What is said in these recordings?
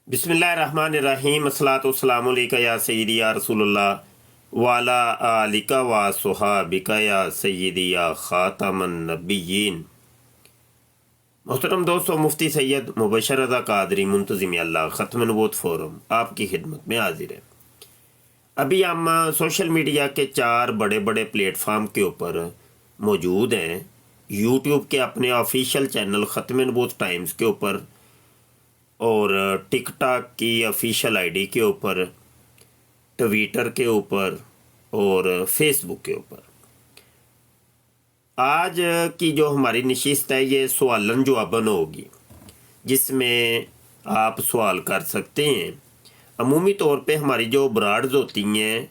بسم اللہ الرحمن الرحیم الصلاۃ والسلام علیکہ یا سیدی یا رسول اللہ وعلی آلک و صحابک یا سیدی یا خاتم النبیین۔ محترم دوستو، مفتی سید مبشر رضا قادری منتظم اللہ ختم نبوت فورم آپ کی خدمت میں حاضر ہے۔ ابھی ہم سوشل میڈیا کے 4 بڑے بڑے پلیٹ فارم کے اوپر موجود ہیں۔ یوٹیوب کے اپنے آفیشیل چینل ختم نبوت ٹائمز کے اوپر، اور ٹک ٹاک کی آفیشیل آئی ڈی کے اوپر، ٹویٹر کے اوپر اور فیس بک کے اوپر۔ آج کی جو ہماری نشست ہے یہ سوالن جواباً ہوگی، جس میں آپ سوال کر سکتے ہیں۔ عمومی طور پہ ہماری جو براڈز ہوتی ہیں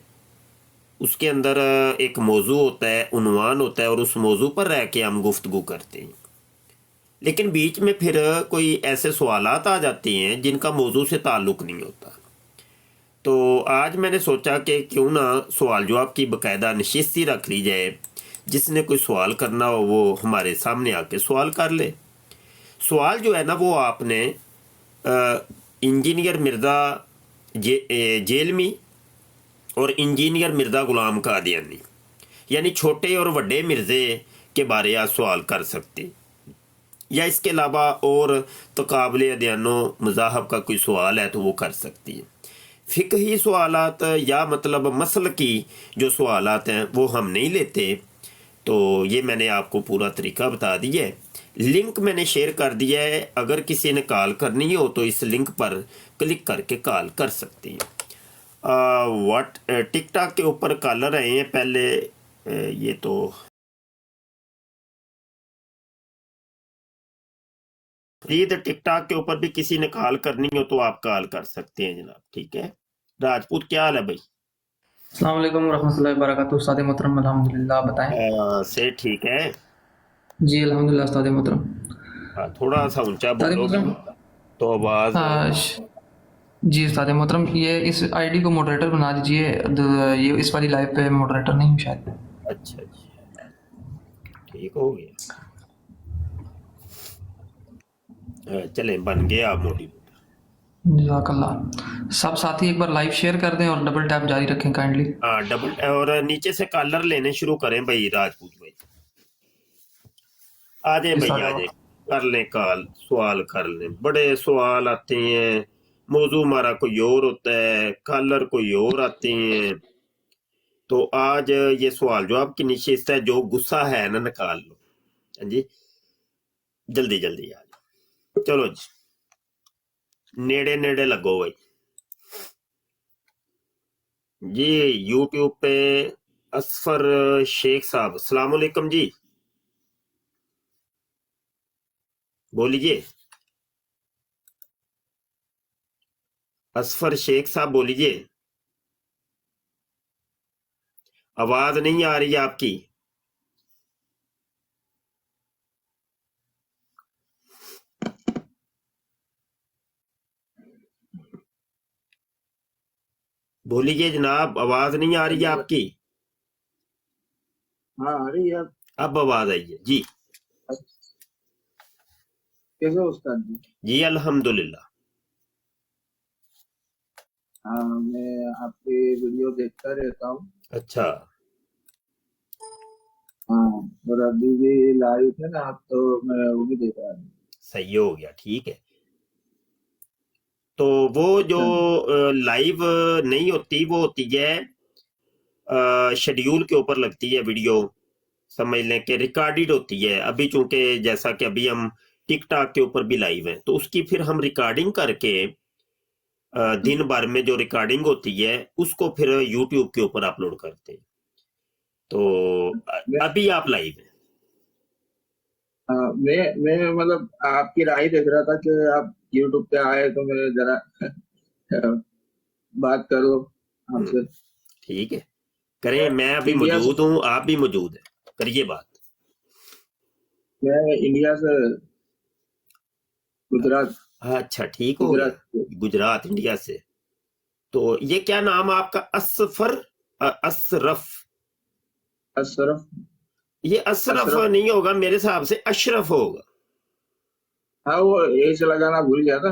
اس کے اندر ایک موضوع ہوتا ہے، عنوان ہوتا ہے، اور اس موضوع پر رہ کے ہم گفتگو کرتے ہیں، لیکن بیچ میں پھر کوئی ایسے سوالات آ جاتے ہیں جن کا موضوع سے تعلق نہیں ہوتا۔ تو آج میں نے سوچا کہ کیوں نہ سوال جواب کی باقاعدہ نشست ہی رکھ لی جائے، جس نے کوئی سوال کرنا ہو وہ ہمارے سامنے آ کے سوال کر لے۔ سوال جو ہے نا وہ آپ نے انجینئر مرزا جیلمی اور انجینئر مرزا غلام قادیانی، یعنی چھوٹے اور بڑے مرزے کے بارے آپ سوال کر سکتے، یا اس کے علاوہ اور تقابل ادیان و مذاہب کا کوئی سوال ہے تو وہ کر سکتی ہے۔ فقہی سوالات یا مطلب مسلکی جو سوالات ہیں وہ ہم نہیں لیتے۔ تو یہ میں نے آپ کو پورا طریقہ بتا دیا ہے، لنک میں نے شیئر کر دیا ہے، اگر کسی نے کال کرنی ہو تو اس لنک پر کلک کر کے کال کر سکتی ہیں۔ ٹک ٹاک کے اوپر کالر آئے ہیں پہلے، یہ تو ٹک ٹاک کے اوپر بھی کسی نے کال کرنی ہو تو آپ کال کر سکتے ہیں جناب، ٹھیک ہے۔ راجپوت کیا حال ہے بھائی؟ السلام علیکم ورحمۃ اللہ وبرکاتہ۔ استاد محترم الحمدللہ، بتائیں۔ سے ٹھیک ہے؟ جی الحمدللہ استاد محترم۔ تھوڑا سا اونچا استاد بولو گے محترم، تو آواز۔ جی استاد محترم، یہ اس آئی ڈی کو ماڈریٹر بنا دیجئے، یہ اس والی لائف پہ ماڈریٹر نہیں ہوں شاید۔ اچھا ٹھیک ہو گیا، چلیں بن گیا آپ موڈی۔ جزاک اللہ۔ سب ساتھی ایک بار لائف شیئر کر دیں اور ڈبل ٹیپ جاری رکھیں کائنڈلی۔ ڈبل اور نیچے سے کالر لینے شروع کریں بھائی، راجپوت بھائی آ جائیں، بھائی آ جائیں، کر لیں کال، سوال کر لیں۔ بڑے سوال آتے ہیں، موضوع ہمارا کوئی اور ہوتا ہے، کالر کوئی اور آتے ہیں۔ تو آج یہ سوال جواب کی نشست ہے، جو غصہ ہے نا نکال لو، ہاں جی، جلدی جلدی آ جاؤ، چلو جی، نیڑے نیڑے لگو بھائی۔ جی یوٹیوب پہ اصفر شیخ صاحب، السلام علیکم جی، بولیے اصفر شیخ صاحب، بولیے، آواز نہیں آ رہی آپ کی۔ بولیے جناب، آواز نہیں آ رہی آپ کی۔ ہاں آ رہی ہے اب آواز آئی ہے جی۔ کیسے استاد جی؟ جی الحمدللہ۔ ہاں میں آپ کی ویڈیو دیکھتا رہتا ہوں۔ اچھا، ہاں اور ابھی بھی لائیو تھے نا آپ، تو میں وہ بھی دیکھ رہا ہوں۔ صحیح ہو گیا، ٹھیک ہے۔ تو وہ جو لائیو نہیں ہوتی، وہ ہوتی ہے شیڈیول کے اوپر لگتی ہے ویڈیو، سمجھ لیں کہ ریکارڈیڈ ہوتی ہے۔ ابھی چونکہ جیسا کہ ابھی ہم ٹک ٹاک کے اوپر بھی لائیو ہیں، تو اس کی پھر ہم ریکارڈنگ کر کے دن بھر میں جو ریکارڈنگ ہوتی ہے اس کو پھر یوٹیوب کے اوپر اپلوڈ کرتے ہیں۔ تو ابھی آپ لائیو ہیں۔ میں مطلب آپ کی رائے دیکھ رہا تھا کہ آپ یوٹیوب پہ آئے تو میں ذرا بات کروں آپ سے۔ ٹھیک ہے، کریں، میں ابھی موجود ہوں، آپ بھی موجود ہیں، کریے بات۔ میں انڈیا سے، گجرات۔ اچھا ٹھیک ہو گیا، گجرات، انڈیا سے۔ تو یہ کیا نام آپ کا؟ اصفر؟ اشرف؟ اشرف؟ یہ اشرف نہیں ہوگا میرے حساب سے، اشرف ہوگا۔ ہاں وہ ایج لگانا بھول گیا تھا۔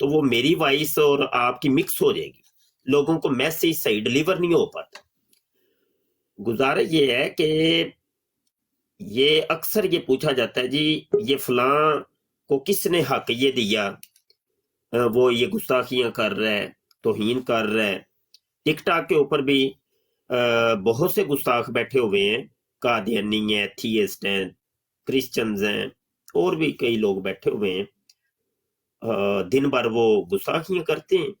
تو وہ میری وائس اور آپ کی مکس ہو جائے گی, لوگوں کو میسیج صحیح ڈلیور نہیں ہو پاتا. گزارش یہ ہے کہ یہ اکثر یہ پوچھا جاتا ہے جی یہ فلاں کو کس نے حق یہ دیا, وہ یہ گستاخیاں کر رہا ہے, توہین کر رہا ہے. ٹک ٹاک کے اوپر بھی بہت سے گستاخ بیٹھے ہوئے ہیں, قادیانی ہیں, تھیسٹ ہیں, کرسچنز ہیں, اور بھی کئی لوگ بیٹھے ہوئے ہیں, دن بھر وہ گستاخیاں کرتے ہیں.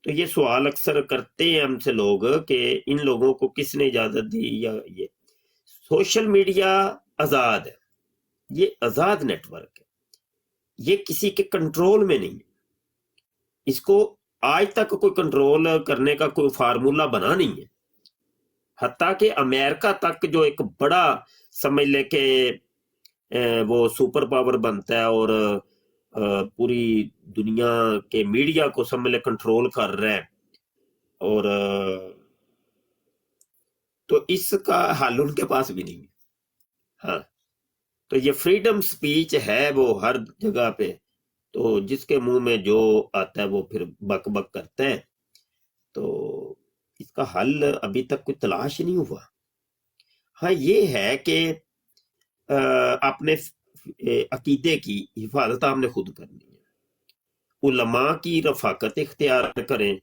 تو یہ سوال اکثر کرتے ہیں ہم سے لوگ کہ ان لوگوں کو کس نے اجازت دی. یا یہ سوشل میڈیا آزاد ہے, یہ آزاد نیٹ ورک ہے, یہ کسی کے کنٹرول میں نہیں ہے. اس کو آج تک کوئی کنٹرول کرنے کا کوئی فارمولہ بنا نہیں ہے. حتیٰ کہ امریکہ تک جو ایک بڑا سمجھ لے کہ وہ سپر پاور بنتا ہے اور پوری دنیا کے میڈیا کو سمجھ لے کنٹرول کر رہا ہے, اور تو اس کا حل ان کے پاس بھی نہیں ہے. ہاں, تو یہ فریڈم سپیچ ہے وہ ہر جگہ پہ, تو جس کے منہ میں جو آتا ہے وہ پھر بک بک کرتا ہے. تو اس کا حل ابھی تک کوئی تلاش نہیں ہوا. ہاں یہ ہے کہ اپنے عقیدے کی حفاظت آپ نے خود کرنی ہے. علماء کی رفاقت اختیار کریں,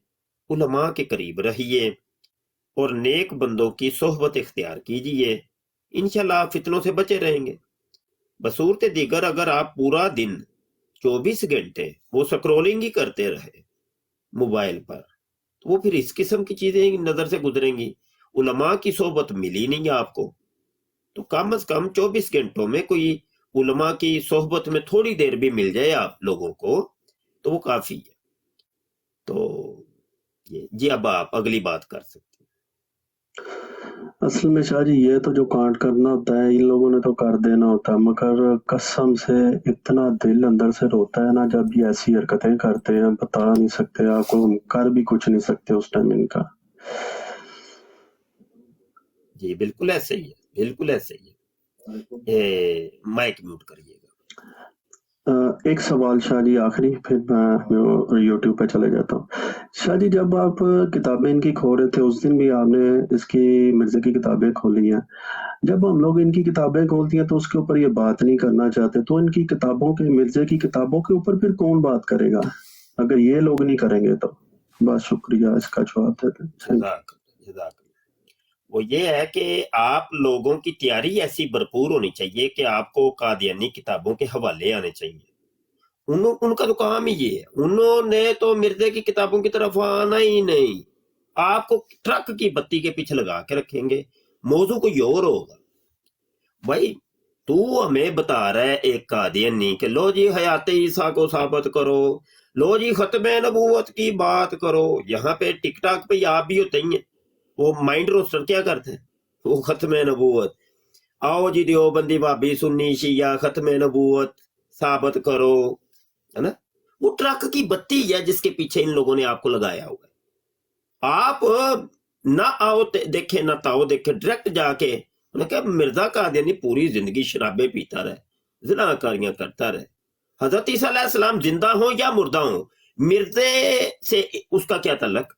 علماء کے قریب رہیے, اور نیک بندوں کی صحبت اختیار کیجئے. انشاءاللہ آپ فتنوں سے بچے رہیں گے. بصورت دیگر اگر آپ پورا دن 24 گھنٹے وہ سکرولنگ ہی کرتے رہے موبائل پر, تو وہ پھر اس قسم کی چیزیں نظر سے گزریں گی. علماء کی صحبت ملی نہیں آپ کو, تو کم از کم 24 گھنٹوں میں کوئی علماء کی صحبت میں تھوڑی دیر بھی مل جائے آپ لوگوں کو, تو وہ کافی ہے. تو جی اب آپ اگلی بات کر سکتے ہیں. اصل میں شاہ جی یہ تو جو کانٹ کرنا ہوتا ہے ان لوگوں نے تو کر دینا ہوتا ہے, مگر قسم سے اتنا دل اندر سے روتا ہے نا جب یہ ایسی حرکتیں کرتے ہیں, بتا نہیں سکتے آپ کو, کر بھی کچھ نہیں سکتے اس ٹائم ان کا. جی بالکل ایسے ہی ہے, بالکل ایسے ہی ہے. مائک میوٹ کریے گا. ایک سوال شاہ جی آخری, پھر میں یوٹیوب پہ چلے جاتا ہوں. شاہ جی جب آپ کتابیں ان کی کھول رہے تھے اس دن بھی آپ نے اس کی مرزا کی کتابیں کھولی ہیں, جب ہم لوگ ان کی کتابیں کھولتی ہیں تو اس کے اوپر یہ بات نہیں کرنا چاہتے, تو ان کی کتابوں کے مرزا کی کتابوں کے اوپر پھر کون بات کرے گا اگر یہ لوگ نہیں کریں گے تو؟ بس شکریہ, اس کا جواب دیتے ہیں. جزاک اللہ. وہ یہ ہے کہ آپ لوگوں کی تیاری ایسی بھرپور ہونی چاہیے کہ آپ کو قادیانی کتابوں کے حوالے آنے چاہیے. ان کا تو کام ہی یہ ہے, انہوں نے تو مرزے کی کتابوں کی طرف آنا ہی نہیں. آپ کو ٹرک کی بتی کے پیچھے لگا کے رکھیں گے, موضوع کوئی اور ہوگا. بھائی تو ہمیں بتا رہا ہے ایک قادیانی کہ لو جی حیات عیسیٰ کو ثابت کرو, لو جی ختم نبوت کی بات کرو. یہاں پہ ٹک ٹاک پہ آپ بھی ہوتے ہی ہیں, وہ مائنڈ روسٹر کیا کرتے ہیں, وہ ختم نبوت, آؤ جی دیوبندی بھابی سنی شیعہ ختم نبوت ثابت کرو, ہے نا. وہ ٹرک کی بتی ہے جس کے پیچھے ان لوگوں نے آپ کو لگایا ہوا ہے. آپ نہ آؤ دیکھیں نہ تاؤ دیکھیں, ڈائریکٹ جا کے انہوں نے کہا مرزا قادیانی پوری زندگی شرابیں پیتا رہے, زناکاریاں کرتا رہے. حضرت عیسیٰ علیہ السلام زندہ ہوں یا مردہ ہوں, مرزے سے اس کا کیا تعلق؟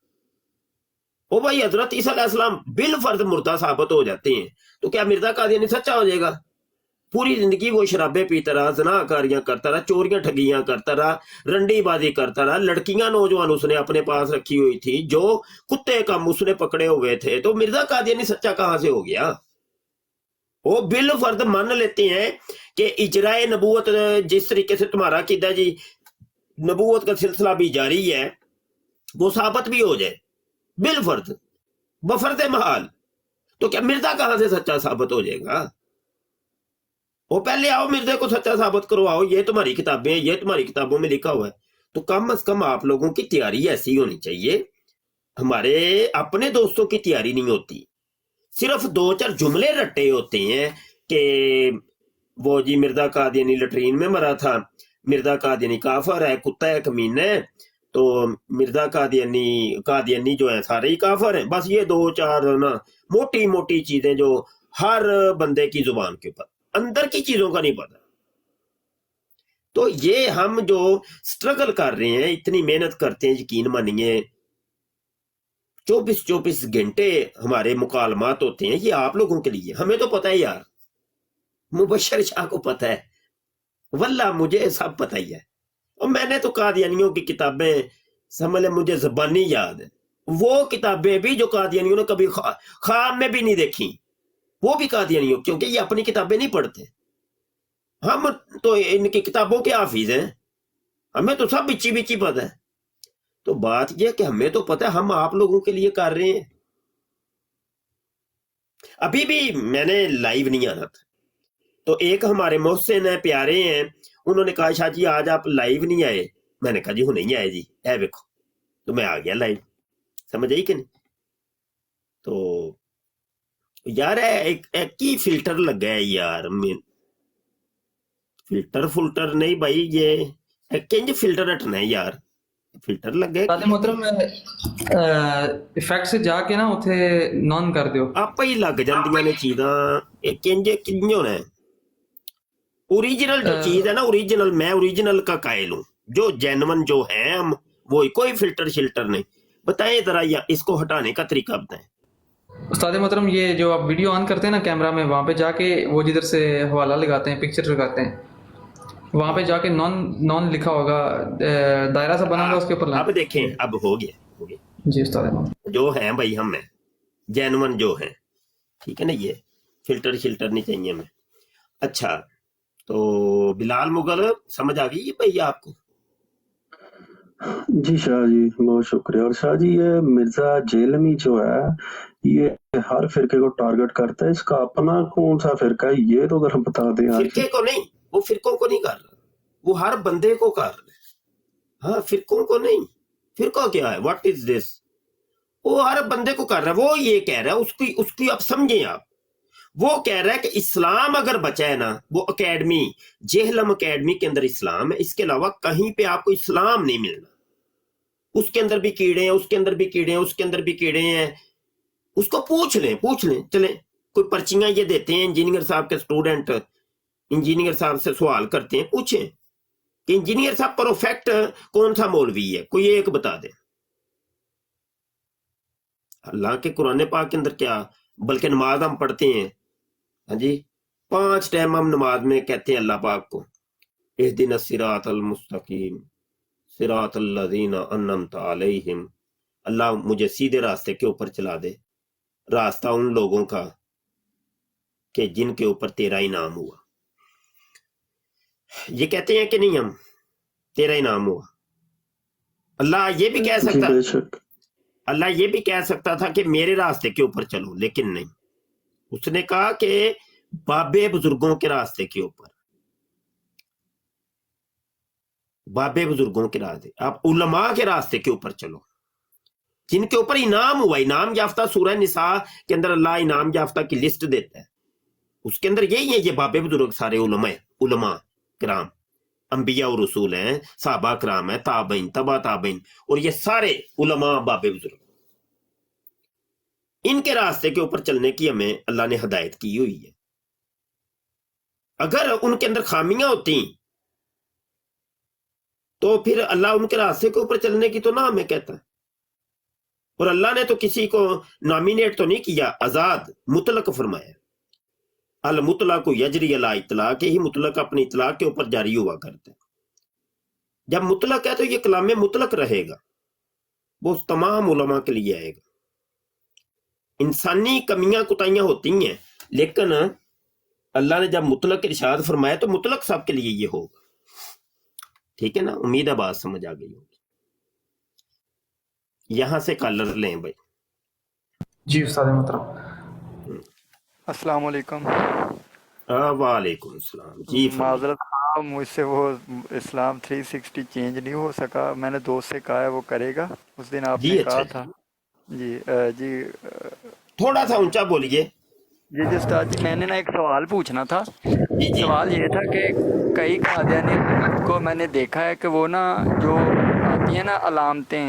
او بھائی حضرت عیسیٰ علیہ السلام بالفرض مردہ ثابت ہو جاتے ہیں, تو کیا مرزا قادیانی سچا ہو جائے گا؟ پوری زندگی وہ شرابیں پیتا رہا, زناکاریاں کرتا رہا, چوریاں ٹھگیاں کرتا رہا, رنڈی بازی کرتا رہا, لڑکیاں نوجوان اس نے اپنے پاس رکھی ہوئی تھی جو کتے کم اس نے پکڑے ہوئے تھے, تو مرزا قادیانی سچا کہاں سے ہو گیا؟ وہ بالفرض مان لیتے ہیں کہ اجرائے نبوت جس طریقے سے تمہارا عقیدہ جی نبوت کا سلسلہ بھی جاری ہے وہ ثابت بھی ہو جائے بالفرض بفرض محال, تو کیا مرزا کہاں سے سچا ثابت ہو جائے گا؟ وہ پہلے آؤ مرزا کو سچا ثابت کرو, آؤ یہ تمہاری کتابیں ہیں, یہ تمہاری کتابوں میں لکھا ہوا ہے. تو کم از کم آپ لوگوں کی تیاری ایسی ہونی چاہیے. ہمارے اپنے دوستوں کی تیاری نہیں ہوتی, صرف 2-4 جملے رٹے ہوتے ہیں کہ وہ جی مرزا قادیانی لٹرین میں مرا تھا, مرزا قادیانی کافر ہے, کتا ہے, کمینہ ہے, تو مرزا قادیانی جو ہے سارے ہی کافر ہیں. بس یہ 2-4 نا موٹی موٹی چیزیں جو ہر بندے کی زبان کے اوپر, اندر کی چیزوں کا نہیں پتا. تو یہ ہم جو سٹرگل کر رہے ہیں، اتنی محنت کرتے ہیں، یقین مانیے 24 گھنٹے ہمارے مکالمات ہوتے ہیں، یہ آپ لوگوں کے لیے، ہمیں تو پتہ ہے یار، مبشر شاہ کو پتہ ہے، واللہ مجھے سب پتہ ہی ہے، اور میں نے تو قادیانیوں کی کتابیں سمجھ لیں مجھے زبانی یاد ہے، وہ کتابیں بھی جو قادیانیوں نے کبھی خواب میں بھی نہیں دیکھی، وہ بھی قادیانیوں، کیونکہ یہ اپنی کتابیں نہیں پڑھتے، ہم تو ان کی کتابوں کے حافظ ہیں، ہمیں تو سب بچی بچی پتہ ہے۔ تو بات یہ کہ ہمیں تو پتہ ہے، ہم آپ لوگوں کے لیے کر رہے ہیں۔ ابھی بھی میں نے لائیو نہیں آنا تھا، تو ایک ہمارے محسن ہیں، پیارے ہیں، انہوں نے کہا شاہ جی آج آپ لائیو نہیں آئے، میں نے کہا جی ہوں نہیں آئے جی، اے دیکھو، تو میں آ گیا لائیو، سمجھ آئی کہ نہیں؟ تو یار ایک ہی فلٹر لگا ہے یار، فلٹر نہیں بھائی، یہ کنج فلٹر ہٹنا ہے یار، فلٹر لگا استاد ہے محترم افیکٹ سے جا کے نا اتنے نون کر دیو، آپ ہی لگ جاندیاں نے چیزاں، کنج ہونا ہے، اوریجنل جو چیز ہے نا، اوریجنل، میں اوریجنل کا قائل ہوں، جو جینون جو ہیں ہم، وہی، کوئی فلٹر شلٹر نہیں۔ بتائیں ذرا اس کو ہٹانے کا طریقہ بتائیں۔ استاد محترم یہ جو آپ ویڈیو آن کرتے ہیں نا کیمرہ میں، وہاں پہ جا کے وہ جدھر سے حوالہ لگاتے ہیں، پکچر لگاتے ہیں، وہاں پہ جا کے نون لکھا ہوگا، دائرہ سا بنا ہوگا، اس کے اوپر اب دیکھیں، اب ہو گیا جی استاد محترم، جو ہیں بھائی، ہم ہیں جینون جو ہیں، ٹھیک ہے نا، یہ فلٹر شلٹر نہیں چاہیے ہمیں۔ اچھا، تو بلال مغل سمجھ آ گئی بھائی آپ کو؟ جی شاہ جی بہت شکریہ۔ اور شاہ جی یہ مرزا جیلمی جو ہے یہ ہر فرقے کو ٹارگٹ کرتا ہے، اس کا اپنا کون سا فرقہ ہے یہ تو اگر ہم بتا دیں آج۔ فرقے کو نہیں، وہ فرقوں کو نہیں کر رہا، وہ ہر بندے کو کر رہا ہے، ہاں فرقوں کو نہیں۔ فرقہ کیا ہے؟ واٹ از دس؟ وہ ہر بندے کو کر رہا ہے، وہ یہ کہہ رہا ہے، اس کی آپ سمجھیں، آپ وہ کہہ رہا ہے کہ اسلام اگر بچا ہے نا، وہ اکیڈمی، جہلم اکیڈمی کے اندر اسلام ہے، اس کے علاوہ کہیں پہ آپ کو اسلام نہیں ملنا، اس کے اندر بھی کیڑے ہیں، اس کے اندر بھی کیڑے ہیں، اس کے اندر بھی کیڑے ہیں، اس کو پوچھ لیں چلیں، کوئی پرچیاں یہ دیتے ہیں انجینئر صاحب کے سٹوڈنٹ، انجینئر صاحب سے سوال کرتے ہیں، پوچھیں کہ انجینئر صاحب پرفیکٹ کون سا مولوی ہے، کوئی ایک بتا دیں۔ اللہ کے قرآن پاک کے اندر کیا، بلکہ نماز ہم پڑھتے ہیں، ہاں جی 5 ٹائم ہم نماز میں کہتے ہیں اللہ پاک کو، اہدنا الصراط المستقیم صراط الذین انعمت علیہم، اللہ مجھے سیدھے راستے کے اوپر چلا دے، راستہ ان لوگوں کا کہ جن کے اوپر تیرا انعام ہوا۔ یہ کہتے ہیں کہ نہیں ہم، تیرا انعام ہوا؟ اللہ یہ بھی کہہ جی سکتا، بے شک، اللہ یہ بھی کہہ سکتا تھا کہ میرے راستے کے اوپر چلو، لیکن نہیں، اس نے کہا کہ بابے بزرگوں کے راستے کے اوپر، بابے بزرگوں کے راستے، آپ علماء کے راستے کے اوپر چلو، جن کے اوپر انعام ہوا، انعام یافتہ، سورہ نساء کے اندر اللہ انعام یافتہ کی لسٹ دیتا ہے، اس کے اندر یہی ہے، یہ بابے بزرگ سارے علماء کرام، انبیاء و رسول ہیں، صحابہ کرام ہیں، تابعین، تبع تابعین، اور یہ سارے علماء بابے بزرگ، ان کے راستے کے اوپر چلنے کی ہمیں اللہ نے ہدایت کی ہوئی ہے۔ اگر ان کے اندر خامیاں ہوتی تو پھر اللہ ان کے راستے کے اوپر چلنے کی تو نہ ہمیں کہتا ہے، اور اللہ نے تو کسی کو نامینیٹ تو نہیں کیا، آزاد مطلق فرمایا، المطلق یجری علی اطلاق، ہی مطلق اپنی اطلاق کے اوپر جاری ہوا کرتا ہے۔ جب مطلق ہے تو یہ کلام مطلق رہے گا، وہ تمام علماء کے لیے آئے گا۔ انسانی کمیاں کوتاہیاں ہوتی ہیں، لیکن اللہ نے جب مطلق ارشاد فرمایا تو مطلق سب کے لیے یہ ہوگا، ٹھیک ہے نا؟ امید ہے بات سمجھ آ گئی ہوگی۔ یہاں سے کالر لیں بھائی۔ جی استاد محترم، السلام علیکم۔ وعلیکم السلام، جی فرمائیے۔ معذرت مجھ سے وہ اسلام 360 چینج نہیں ہو سکا، میں نے دوست سے کہا ہے وہ کرے گا، اس دن آپ جی نے اچھا کہا جی، تھا۔ جی جی تھوڑا سا اونچا بولیے۔ جی استاد جی، میں نے نا ایک سوال پوچھنا تھا۔ جی جی، سوال یہ تھا کہ کئی قادیانی کو میں نے دیکھا ہے کہ وہ نا جو آتی ہیں نا علامتیں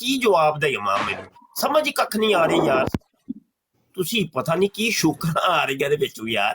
ਕੀ ਜਵਾਬ ਦੇਵਾਂ ਮੈਨੂੰ, ਸਮਝ ਹੀ ਕੱਖ ਨਹੀਂ ਆ ਰਹੀ ਯਾਰ। ਤੁਸੀਂ ਪਤਾ ਨਹੀਂ ਕੀ ਸ਼ੁਕਰ ਆ ਰਹੀ ਇਹਦੇ ਵਿੱਚੋਂ ਯਾਰ।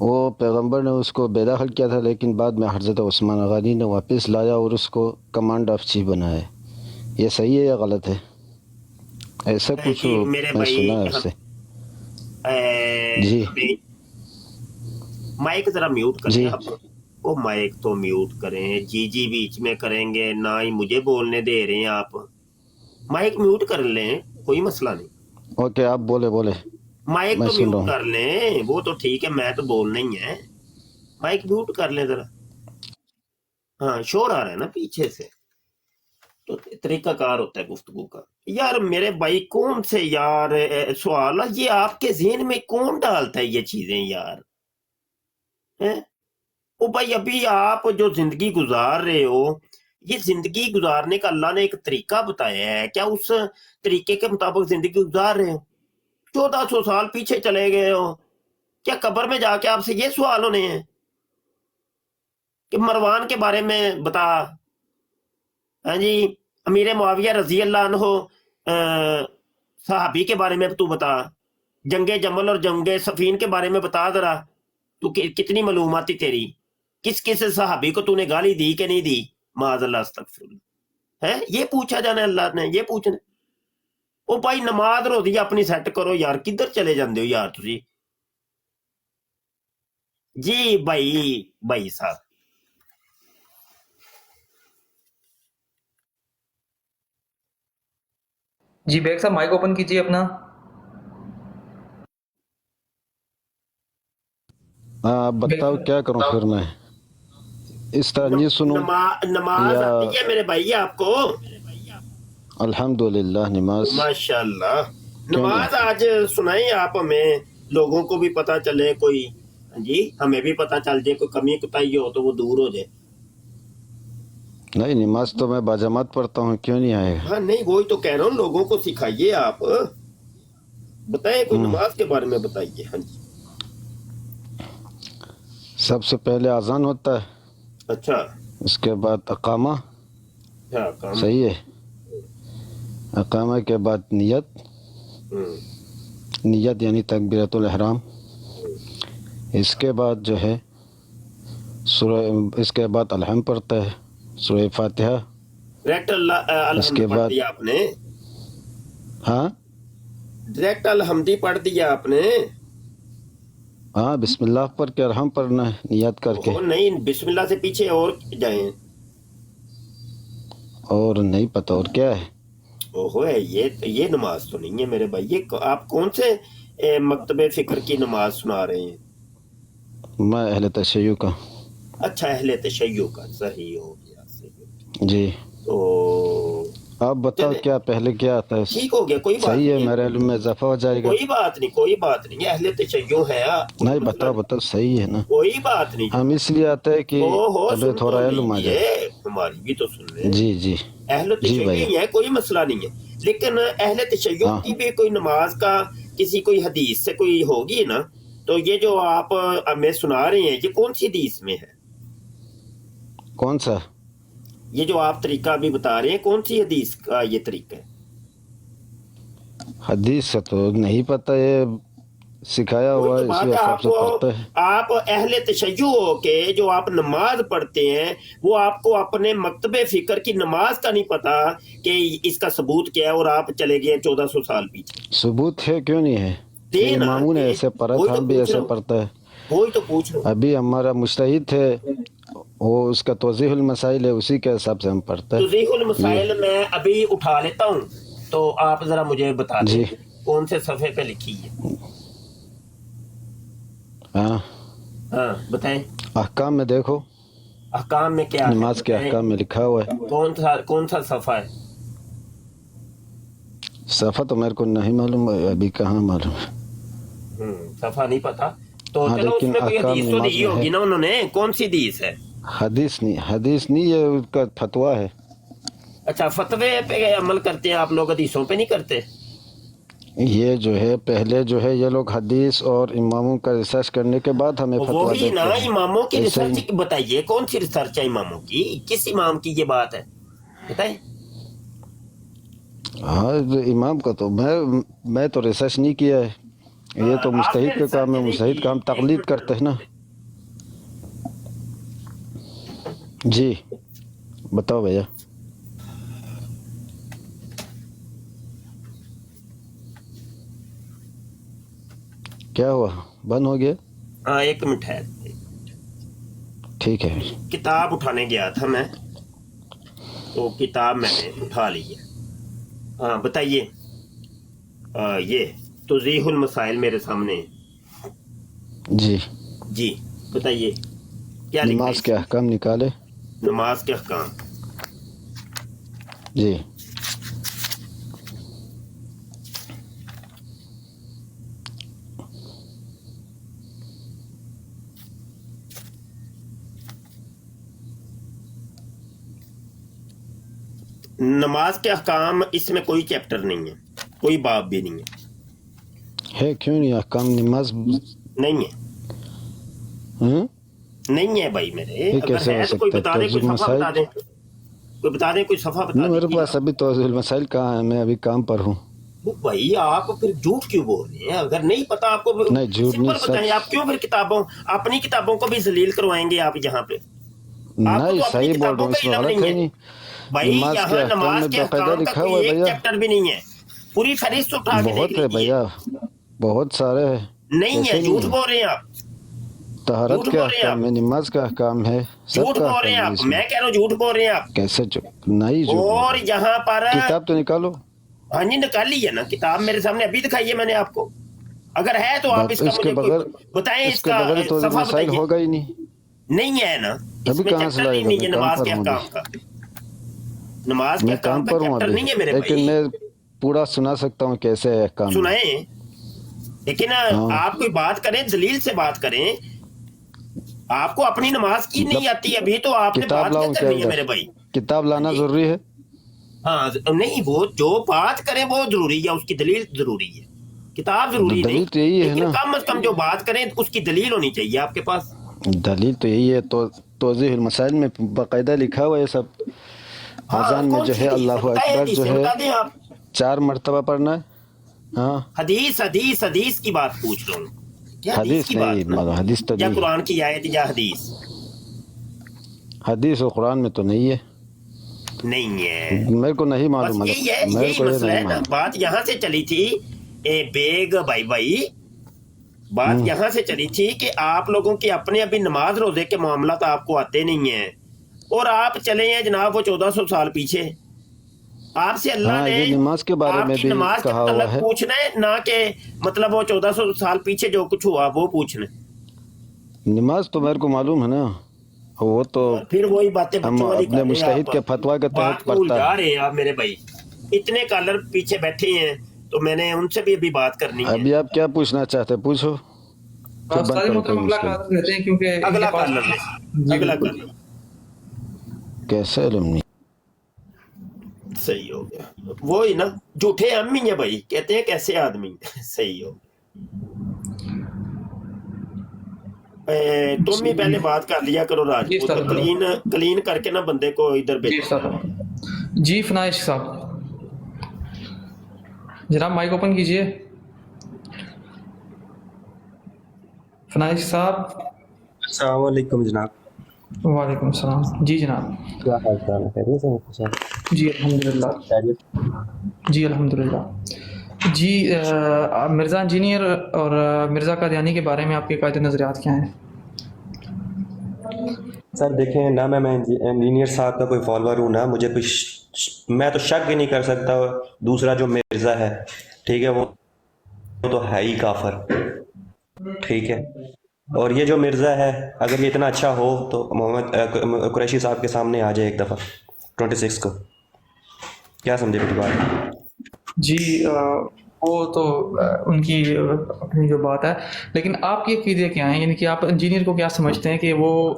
وہ پیغمبر نے اس کو بے دخل کیا تھا، لیکن بعد میں حضرت عثمان غنی نے واپس لایا اور اس کو کمانڈ آف چیف بنایا۔ یہ صحیح ہے یا غلط ہے؟ ایسا کچھ جی میرے میں سنا ہے بھائی، اس سے۔ جی مائک ذرا میوٹ کریں جی آپ، وہ مائک تو میوٹ کریں، جی بیچ میں کریں گے، نہ ہی مجھے بولنے دے رہے ہیں آپ، مائک میوٹ کر لیں، کوئی مسئلہ نہیں، اوکے، آپ بولے مائک میں تو سن رہا میوٹ ہوں۔ کر لیں، وہ تو ٹھیک ہے، میں تو بولنا ہی ہے، مائک میوٹ کر لیں ذرا، ہاں شور آ رہا ہے نا پیچھے سے، تو طریقہ کار ہوتا ہے گفتگو کا۔ یار میرے بھائی کون سے یار سوال ہے یہ آپ کے ذہن میں کون ڈالتا ہے یہ چیزیں یار؟ او بھائی ابھی آپ جو زندگی گزار رہے ہو، یہ زندگی گزارنے کا اللہ نے ایک طریقہ بتایا ہے، کیا اس طریقے کے مطابق زندگی گزار رہے ہو؟ 1400 سال پیچھے چلے گئے ہو، کیا قبر میں جا کے آپ سے یہ سوال ہونے ہیں کہ مروان کے بارے میں بتا، ہاں جی امیر معاویہ رضی اللہ عنہ صحابی کے بارے میں تو بتا، جنگ جمل اور جنگ صفین کے بارے میں بتا ذرا، تو کتنی معلوماتی تیری، کس کس صحابی کو تو نے گالی دی کہ نہیں دی؟ معاذ اللہ استغفر اللہ، ہے یہ پوچھا جانا ہے اللہ نے، یہ پوچھنا؟ او بھائی نماز روزی اپنی سیٹ کرو یار، کدھر چلے جاندے ہو یار تسی؟ جی بھائی صاحب جی بیگ صاحب مائک اوپن کیجیے اپنا۔ ہاں آپ بتاؤ کیا کروں پھر میں، اس طرح نہیں سنوں نماز یا؟ آتی ہے میرے بھائی آپ کو؟ الحمدللہ نماز ماشاء اللہ، کیوں نماز نہیں؟ آج سنائیں آپ ہمیں، لوگوں کو بھی پتہ چلے، کوئی جی ہمیں بھی پتہ چل جائے، کوئی کمی کوتاہی ہو تو وہ دور ہو جائے۔ نہیں، نماز تو میں باجماعت پڑھتا ہوں، کیوں نہیں آئے گا؟ ہاں نہیں وہی تو کہہ رہا ہوں، لوگوں کو سکھائیے آپ، بتائیں کوئی نماز کے بارے میں بتائیے۔ ہاں جی سب سے پہلے اذان ہوتا ہے، اچھا، اس کے بعد اقامہ، کیا کام؟ صحیح ہے، اقامہ کے بعد نیت یعنی تکبیرۃ الاحرام، اس کے بعد جو ہے سورہ، اس کے بعد الحمد پڑھتا ہے، سورہ فاتحہ، ڈائریکٹ اس الحمد کے پڑھ بعد دیا آپ نے؟ ہاں ڈائریکٹ الحمد ہی پڑھ دیا آپ نے؟ ہاں، بسم اللہ پڑھ کے الحمد پڑھنا ہے نیت کر کے، وہ نہیں، بسم اللہ سے پیچھے اور جائیں؟ اور نہیں پتہ اور کیا ہے۔ اوہو یہ نماز تو نہیں ہے میرے بھائی، یہ آپ کون سے مکتب فکر کی نماز سنا رہے ہیں؟ میں اہل تشیع کا۔ اچھا اہل تشیع کا، صحیح ہو گیا، صحیح ہو گیا، جی تو آپ بتاؤ چلیں کیا پہلے کیا آتا ہے؟ ٹھیک ہو گیا، کوئی بات صحیح ہے، نہیں میرے ہے، علم میں اضافہ ہو جائے گا۔ کوئی بات نہیں، اہل تشیع ہے، کوئی نہیں، مسئلہ نہیں، بتاؤ صحیح ہے نا، کوئی بات نہیں ہم اس لیے آتے ہیں کہ ہو ابھی سن تو تھوڑا علم آ لیجیے، جائے۔ ہماری بھی تو سن لیں، جی جی اہل جی تشیع بھائی، ہی ہے، کوئی مسئلہ نہیں ہے، لیکن اہل تشیع ہاں کی بھی کوئی نماز کا کسی کوئی حدیث سے کوئی ہوگی نا، تو یہ جو آپ ہمیں سنا رہے ہیں یہ کون سی حدیث میں ہے؟ کون سا؟ یہ جو آپ طریقہ ابھی بتا رہے ہیں کون سی حدیث کا یہ طریقہ ہے؟ حدیث سے تو نہیں پتہ، یہ سکھایا وہی ہوا تو ہے، اسی بات ہے، حساب سے پڑھتا ہے۔ آپ اہل تشیع ہو کے جو آپ نماز پڑھتے ہیں، وہ آپ کو اپنے مکتب فکر کی نماز کا نہیں پتا کہ اس کا ثبوت کیا ہے، اور آپ چلے گئے 1400 سال پیچھے۔ ثبوت ہے، کیوں نہیں ہے؟ دے نا اماموں نے دے، ایسے پڑھا وہی تھا، تو ہم بھی پوچھ رہا ایسے ہوں، پڑھتا ہے۔ وہی تو پوچھ رہا ہوں۔ ابھی ہمارا مجتہد ہے، وہ اس کا توضیح المسائل ہے، اسی کے حساب سے ہم پڑھتے ہیں توضیح یہ۔ المسائل میں ابھی اٹھا لیتا ہوں، تو آپ ذرا مجھے بتا دیں جی کون سے صفحے پہ لکھی ہے؟ ہاں، ہاں بتائیں، احکام میں دیکھو، احکام میں کیا ہے نماز کے بتائیں، احکام میں لکھا ہوا ہے۔ کون سا صفحہ ہے؟ صفحہ تو میرے کو نہیں معلوم ہے، ابھی کہاں معلوم ہے۔ صفحہ نہیں پتا، تو ہاں چلو اس لیکن میں کوئی احکام حدیث تو نماز دی میں ہے۔ ہوگی نا انہوں نے، کون سی حدیث ہے؟ حدیث نہیں، یہ اس کا فتویٰ ہے۔ اچھا فتوے پہ عمل کرتے ہیں آپ لوگ، حدیثوں پہ نہیں کرتے؟ یہ جو ہے پہلے جو ہے یہ لوگ حدیث اور اماموں کا ریسرچ کرنے کے بعد ہمیں فتویٰ وہی نا، دیتے ہیں، اماموں کی ایسے ہی۔ ریسرچ بتائیے، کون سی ریسرچ ہے اماموں کی؟ کس امام کی یہ بات ہے بتائیں؟ ہاں امام کا تو میں تو ریسرچ نہیں کیا ہے، یہ تو آپ مجتہد میرے کا ساتھ کام ہے، یہ نہیں مجتہد کا ہم کیے۔ تقلید کرتے ہیں نا. جی بتاؤ بھیا. کیا ہوا، بند ہو گیا؟ ہاں ایک منٹ ہے، ٹھیک ہے. کتاب اٹھانے گیا تھا میں، تو کتاب میں نے اٹھا لی ہے. ہاں بتائیے. یہ توضیح المسائل میرے سامنے ہے. جی جی بتائیے کیا لکھا ہے نماز اس کے میں؟ احکام نکالے. نماز کے احکام. جی نماز کے احکام اس میں کوئی چیپٹر نہیں ہے، کوئی باب بھی نہیں ہے. کیوں نہیں احکام نماز؟ نہیں ہے، ہاں نہیں ہے بھائی میرے. یہ اگر کیسے ہو ہے تو کوئی سکتا ہے؟ بتا دیں، کوئی توضیح صفحہ المسائل. بتا دیں، کوئی بتا دیں، کوئی صفحہ بتا نہیں میرے دیجیے پاس ابھی توضیح المسائل کہاں ہے، میں ابھی کام پر ہوں. وہ بھائی آپ پھر جھوٹ کیوں بول رہے ہیں؟ اگر نہیں پتا آپ کو نہیں جھوٹ نہیں، سمپل بتائیں. سچ. آپ کیوں پھر کتابوں، اپنی کتابوں کو بھی ذلیل کروائیں گے آپ یہاں پہ؟ آپ کو نہیں تو اپنی صحیح بول رہا کتابوں ہوں، کا اس میں علم غلط نہیں ہے ہے نہیں. بھائی. نماز کے یہاں احکام میں نماز کے باقاعدہ احکام کا لکھا کوئی ہوا ہے ایک بھیا. چیپٹر بھی نہیں ہے. پوری فہرست اٹھا کے دیکھ بہت ہے لیجیے. بھیا، بہت سارے ہیں. نہیں ہے، کیسے جھوٹ نہیں ہے؟ بول رہے ہیں آپ، طہارت جھوٹ کے بول رہے ہیں احکام ہے، آپ، نماز کا احکام ہے، سب جھوٹ کا بول رہے ہیں احکام ہے آپ. اس میں. میں کہہ رہا ہوں جھوٹ بول رہے ہیں آپ. کیسے نہیں جھوٹ بول اور رہا. یہاں پر کتاب تو نکالو. ہاں جی نکالی ہے نا کتاب، میرے سامنے ابھی دکھائی ہے میں نے آپ کو. اگر ہے تو آپ اس کا اس کے مجھے کوئی بغیر، بتائیں، اس اس کے کا بغیر تو صفحہ مسائل بتائیے. ہوگا ہی نہیں. نہیں ہے نا، اس ابھی میں کہاں سے چیپٹر لائے ہی گا، نہیں میں ہے کام نماز پر کے ہوں ابھی. احکام کا. نماز کے میں احکام کام کا پر ہوں چیپٹر ابھی، نہیں ہے میرے لیکن بھائی. میں پورا سنا سکتا ہوں کیسے ہے احکام میں. سنائیں، لیکن ہاں آپ کوئی بات کریں، دلیل سے بات کریں. آپ کو اپنی نماز کی مطلب نہیں آتی ابھی تو آپ نے کتاب بات کیا لاؤں کیا کرنی ہے ادھر؟ میرے بھائی؟ کتاب ہاں لانا جی. ضروری ہے. ہاں نہیں، وہ جو بات کریں وہ ضروری ہے، اس کی دلیل ضروری ہے. کتاب ضروری نہیں، دلیل تو یہی ہے لیکن نا. کم از کم جو بات کریں اس کی دلیل ہونی چاہیے آپ کے پاس. دلیل تو یہی ہے، تو توضیح المسائل میں باقاعدہ لکھا ہوا ہے سب. ہاں اذان میں کون جو سی ہے حدیث ہے اللہ بتائیں، اکبر جو حدیث ہے بتا دیں آپ. 4 مرتبہ پڑھنا ہے. ہاں حدیث حدیث حدیث کی بات پوچھ رہا ہوں. کیا حدیث حدیث کی نہیں، بات نا، مگر حدیث تو یا نہیں ہے. قرآن کی آیت یا حدیث؟ حدیث و قرآن میں تو نہیں ہے. نہیں ہے. میرے کو نہیں بس معلوم، یہی ہے، میرے یہی کو یہ مسئلہ نہیں ہے نا. معلوم. بات یہاں سے چلی تھی بیگ بھائی، بات یہاں سے چلی تھی کہ آپ لوگوں کی اپنے ابھی نماز روزے کے معاملات آپ کو آتے نہیں ہیں، اور آپ چلے ہیں جناب وہ 1400 سال پیچھے. آپ سے اللہ ہاں نے یہ نماز کے بارے آپ میں کی بھی نماز کے کہا ہوا متعلق ہے. پوچھنا ہے، نہ کہ مطلب وہ 1400 سال پیچھے جو کچھ ہوا وہ پوچھنا ہے. نماز تو میرے کو معلوم ہے نا، وہ تو اور پھر وہی باتیں ہم بچوں والی اپنے کر رہے ہیں آپ. مجتہد کے فتویٰ کے بات تحت کو پڑھتا الجھا ہے. رہے ہیں آپ میرے بھائی. اتنے کالر پیچھے بیٹھے ہیں تو میں نے ان سے بھی ابھی بات کرنی ہے. ابھی آپ کیا پوچھنا چاہتے ہیں پوچھو، پھر بند استاد کرو کوئی محترم اگلا مشکل. کالر لیتے ہیں کیونکہ ان کے اگلا پاس. کالر لیں، جی اگلا بالکل. کالر. کیسے علم نہیں. صحیح ہو گیا. وہی نا، جھوٹے ہم ہی ہیں بھائی، کہتے ہیں کیسے آدمی. صحیح ہو گیا. تم ہی پہلے بات کر لیا کرو جی راجپوت، استاد کلین محترم. کلین کر کے نا بندے کو ادھر جی بھیجو. استاد محترم. جی فنائش صاحب، جناب مائک اوپن کیجئے. فنائش صاحب. السلام علیکم جناب. وعلیکم السلام. جی جناب. کیا حال چال ہے؟ خیریت سے ہیں صاحب؟ جی الحمدللہ. خیریت. جی الحمدللہ. جی مرزا انجینئر اور مرزا قادیانی کے بارے میں آپ کے قائد نظریات کیا ہیں؟ سر دیکھیں، نہ میں انجینئر صاحب کا کوئی فالوور ہوں، نہ مجھے میں تو شک ہی نہیں کر سکتا. دوسرا جو مرزا ہے، ٹھیک ہے، وہ تو ہے ہی کافر، ٹھیک ہے. اور یہ جو مرزا ہے، اگر یہ اتنا اچھا ہو تو محمد قریشی صاحب کے سامنے آ جائے ایک دفعہ 26 کو. کیا سمجھے میری بات؟ جی وہ تو ان کی اپنی جو بات ہے، لیکن آپ کی عقیدے کیا ہیں؟ یعنی کہ آپ انجینئر کو کیا سمجھتے ہیں کہ وہ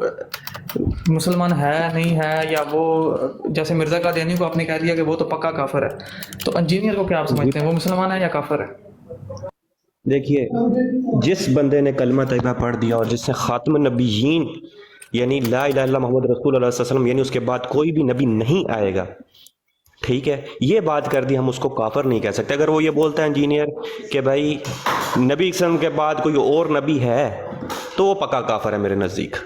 مسلمان ہے نہیں ہے، یا وہ جیسے مرزا قادیانی کو آپ نے کہہ دیا کہ وہ تو پکا کافر ہے، تو انجینئر کو کیا آپ سمجھتے ہیں، وہ مسلمان ہے یا کافر ہے؟ دیکھیے، جس بندے نے کلمہ طیبہ پڑھ دیا اور جس سے خاتم النبیین یعنی لا الہ الا اللہ محمد رسول اللہ صلی اللہ علیہ وسلم، یعنی اس کے بعد کوئی بھی نبی نہیں آئے گا، ٹھیک ہے, یہ بات کر دی, ہم اس کو کافر نہیں کہہ سکتے. اگر وہ یہ بولتا ہے انجینئر کہ بھائی نبی اسلم کے بعد کوئی اور نبی ہے تو وہ پکا کافر ہے میرے نزدیک.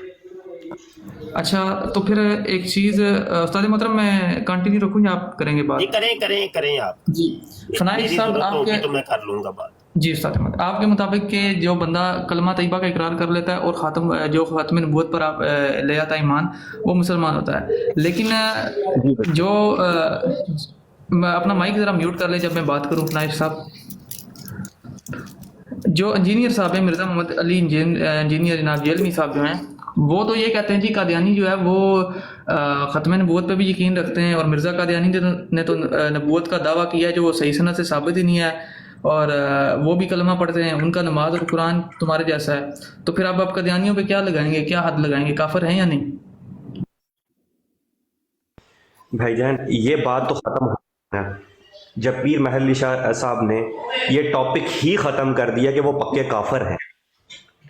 اچھا تو پھر ایک چیز استاد محترم میں کنٹینیو رکھوں یا آپ کریں گے بات؟ جی کریں آپ. جی فنائش میری صاحب ضرورت آپ ہوگی کے تو میں کر لوں گا بات. جی استاد احمد، آپ کے مطابق کہ جو بندہ کلمہ طیبہ کا اقرار کر لیتا ہے اور ختم نبوت پر آپ لے آتا ہے ایمان، وہ مسلمان ہوتا ہے. لیکن جو اپنا مائک ذرا میوٹ کر لیں جب میں بات کروں. فنائش صاحب، جو انجینئر صاحب ہیں مرزا محمد علی انجینئر جناب جیلمی صاحب جو ہیں، وہ تو یہ کہتے ہیں جی قادیانی جو ہے وہ ختم نبوت پہ بھی یقین رکھتے ہیں، اور مرزا قادیانی نے تو نبوت کا دعویٰ کیا ہے جو وہ صحیح سند سے ثابت ہی نہیں ہے، اور وہ بھی کلمہ پڑھتے ہیں، ان کا نماز اور قرآن تمہارے جیسا ہے. تو پھر آپ قادیانیوں پہ کیا لگائیں گے، کیا حد لگائیں گے، کافر ہیں یا نہیں؟ بھائی جان یہ بات تو ختم ہو گئی ہے جب پیر محل شاہ صاحب نے یہ ٹاپک ہی ختم کر دیا کہ وہ پکے کافر ہیں.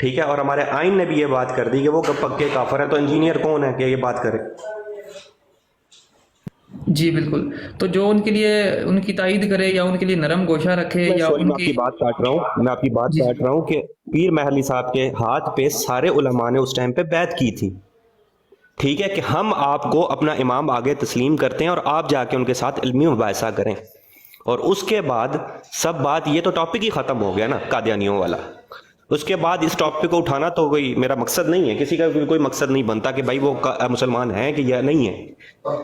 ٹھیک ہے, اور ہمارے آئین نے بھی یہ بات کر دی کہ وہ پکے کافر ہیں. تو انجینئر کون ہے کہ یہ بات کرے؟ جی بالکل. تو جو ان کے لیے ان کی تائید کرے یا ان کے لیے نرم گوشہ رکھے یا میں ان آپ کی کی بات کاٹ رہا ہوں کہ پیر محلی صاحب کے ہاتھ پہ سارے علماء نے اس ٹائم پہ بیعت کی تھی. ٹھیک ہے, کہ ہم آپ کو اپنا امام آگے تسلیم کرتے ہیں اور آپ جا کے ان کے ساتھ علمی مباحثہ کریں. اور اس کے بعد سب بات, یہ تو ٹاپک ہی ختم ہو گیا نا قادیانیوں والا. اس کے بعد اس ٹاپک کو اٹھانا تو کوئی میرا مقصد نہیں ہے, کسی کا کوئی مقصد نہیں بنتا کہ بھائی وہ مسلمان ہیں کہ یا نہیں ہے.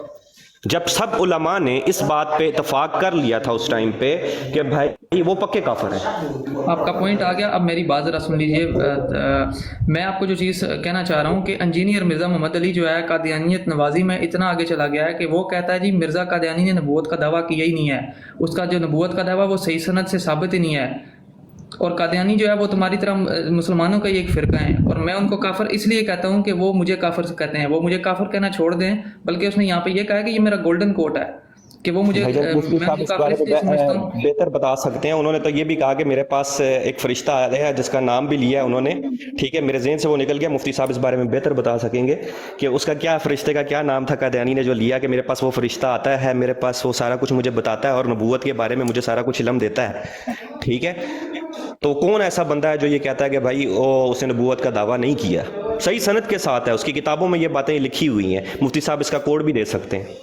جب سب علماء نے اس بات پہ اتفاق کر لیا تھا اس ٹائم پہ کہ بھائی وہ پکے کافر ہیں. آپ کا پوائنٹ آ گیا. اب میری بات ذرا سن لیجئے. میں آپ کو جو چیز کہنا چاہ رہا ہوں کہ انجینئر مرزا محمد علی جو ہے قادیانیت نوازی میں اتنا آگے چلا گیا ہے کہ وہ کہتا ہے جی مرزا قادیانی نے نبوت کا دعویٰ کیا ہی نہیں ہے, اس کا جو نبوت کا دعویٰ وہ صحیح سند سے ثابت ہی نہیں ہے, اور قادیانی جو ہے وہ تمہاری طرح مسلمانوں کا ہی ایک فرقہ ہے. اور میں ان کو کافر اس لیے کہتا ہوں کہ وہ مجھے کافر کہتے ہیں. وہ مجھے کافر کہنا چھوڑ دیں, بلکہ اس نے یہاں پہ یہ کہا کہ یہ میرا گولڈن کوٹ ہے کہ وہ مجھے بہتر بتا سکتے ہیں. انہوں نے تو یہ بھی کہا کہ میرے پاس ایک فرشتہ آیا ہے جس کا نام بھی لیا ہے انہوں نے. ٹھیک ہے, میرے ذہن سے وہ نکل گیا. مفتی صاحب اس بارے میں بہتر بتا سکیں گے کہ اس کا کیا, فرشتے کا کیا نام تھا قادیانی نے جو لیا, کہ میرے پاس وہ فرشتہ آتا ہے, میرے پاس وہ سارا کچھ مجھے بتاتا ہے اور نبوت کے بارے میں مجھے سارا کچھ علم دیتا ہے. ٹھیک ہے, تو کون ایسا بندہ ہے جو یہ کہتا ہے کہ بھائی اس نے نبوت کا دعویٰ نہیں کیا؟ صحیح سند کے ساتھ ہے, اس کی کتابوں میں یہ باتیں لکھی ہوئی ہیں. مفتی صاحب اس کا کوڈ بھی دے سکتے ہیں.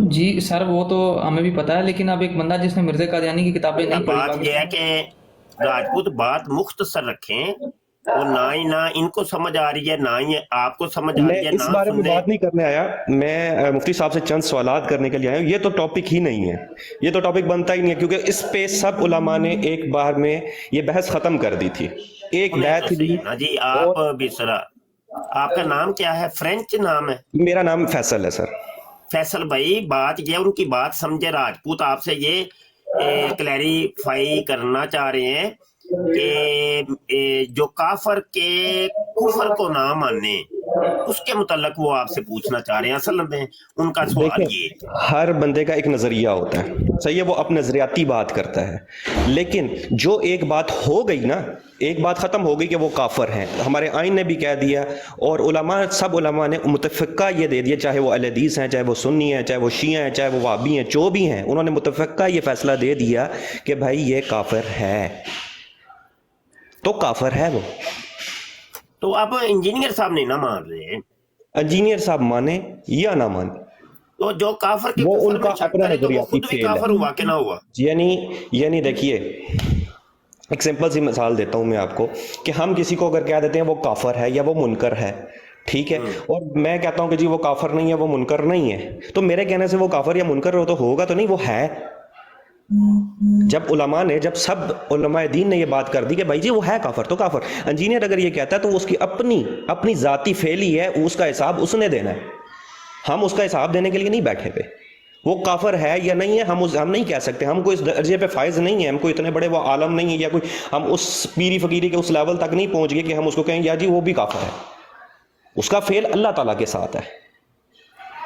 جی سر وہ تو ہمیں بھی پتا ہے, لیکن اب ایک بندہ جس نے مرزا قادیانی کی کتابیں نہیں پڑھی. بات یہ ہے کہ راجپوت بات مختصر رکھیں, اور نہ ان کو سمجھ آ رہی ہے نہ ہی آپ کو سمجھ آ رہی ہے. اس بارے میں بات نہیں کرنے آیا میں, مفتی صاحب سے چند سوالات کرنے کے لیے آیا ہوں. یہ تو ٹاپک ہی نہیں ہے, یہ تو ٹاپک بنتا ہی نہیں ہے, کیونکہ اس پہ سب علماء نے ایک بار میں یہ بحث ختم کر دی تھی. ایک بیعت دی. جی آپ بسرا, آپ کا نام کیا ہے؟ فرینچ نام ہے. میرا نام فیصل ہے سر. فیصل بھائی, بات یہ ان کی بات سمجھے. راجپوت آپ سے یہ کلیریفائی کرنا چاہ رہے ہیں کہ جو کافر کے کفر کو نہ مانے اس کے متعلق وہ آپ سے پوچھنا چاہ رہے ہیں. اصل میں ان کا سوال یہ, ہر بندے کا ایک نظریہ ہوتا ہے, صحیح ہے, وہ اپنے نظریاتی بات کرتا ہے. لیکن جو ایک بات ہو گئی نا, ایک بات ختم ہو گئی کہ وہ کافر ہیں. ہمارے آئین نے بھی کہہ دیا, اور علماء, سب علماء نے متفقہ یہ دے دیا, چاہے وہ اہل حدیث ہیں, چاہے وہ سنی ہیں, چاہے وہ شیعہ ہیں, چاہے وہ وہابی ہیں, جو بھی ہیں, انہوں نے متفقہ یہ فیصلہ دے دیا کہ بھائی یہ کافر ہے, تو کافر ہے وہ. تو اب انجینئر صاحب نہیں نہ مان رہے. انجینئر صاحب مانے یا نہ مانے, تو جو کافر کے وہ ان کا اپنا نظریاتی فیل ہے. کافر ہوا کہ نہ ہوا, یعنی دیکھیے ایک سمپل سی مثال دیتا ہوں میں آپ کو, کہ ہم کسی کو اگر کہہ دیتے ہیں وہ کافر ہے یا وہ منکر ہے, ٹھیک ہے, اور میں کہتا ہوں کہ جی وہ کافر نہیں ہے, وہ منکر نہیں ہے, تو میرے کہنے سے وہ کافر یا منکر ہو تو ہوگا تو نہیں, وہ ہے. جب سب علماء دین نے یہ بات کر دی کہ بھائی جی وہ ہے کافر, تو کافر. انجینئر اگر یہ کہتا ہے تو اس کی اپنی ذاتی فعلی ہے, اس کا حساب اس نے دینا ہے. ہم اس کا حساب دینے کے لیے نہیں بیٹھے پہ. وہ کافر ہے یا نہیں ہے ہم نہیں کہہ سکتے. ہم کوئی اس درجے پہ فائز نہیں ہے, ہم کوئی اتنے بڑے وہ عالم نہیں ہے, یا کوئی ہم اس پیری فقیری کے اس لیول تک نہیں پہنچ گئے کہ ہم اس کو کہیں یا جی وہ بھی کافر ہے. اس کا فعل اللہ تعالیٰ کے ساتھ ہے.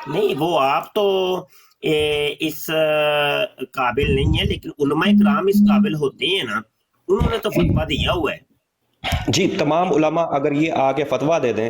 نہیں وہ آپ تو اس قابل نہیں ہے, لیکن علماء کرام اس قابل ہوتے ہیں نا, انہوں نے تو فتویٰ دیا ہوا ہے. جی تمام علماء اگر یہ آ کے فتویٰ دے دیں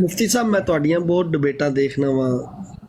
ਮੁਫਤੀ ਸਾਹਿਬ ਮੈਂ ਤੁਹਾਡੀਆਂ ਬਹੁਤ ਡਿਬੇਟਾਂ ਦੇਖਣਾ ਵਾ,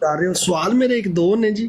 ਕਰ ਰਹੇ ਹੋ। ਸਵਾਲ ਮੇਰੇ ਇੱਕ ਦੋ ਨੇ ਜੀ।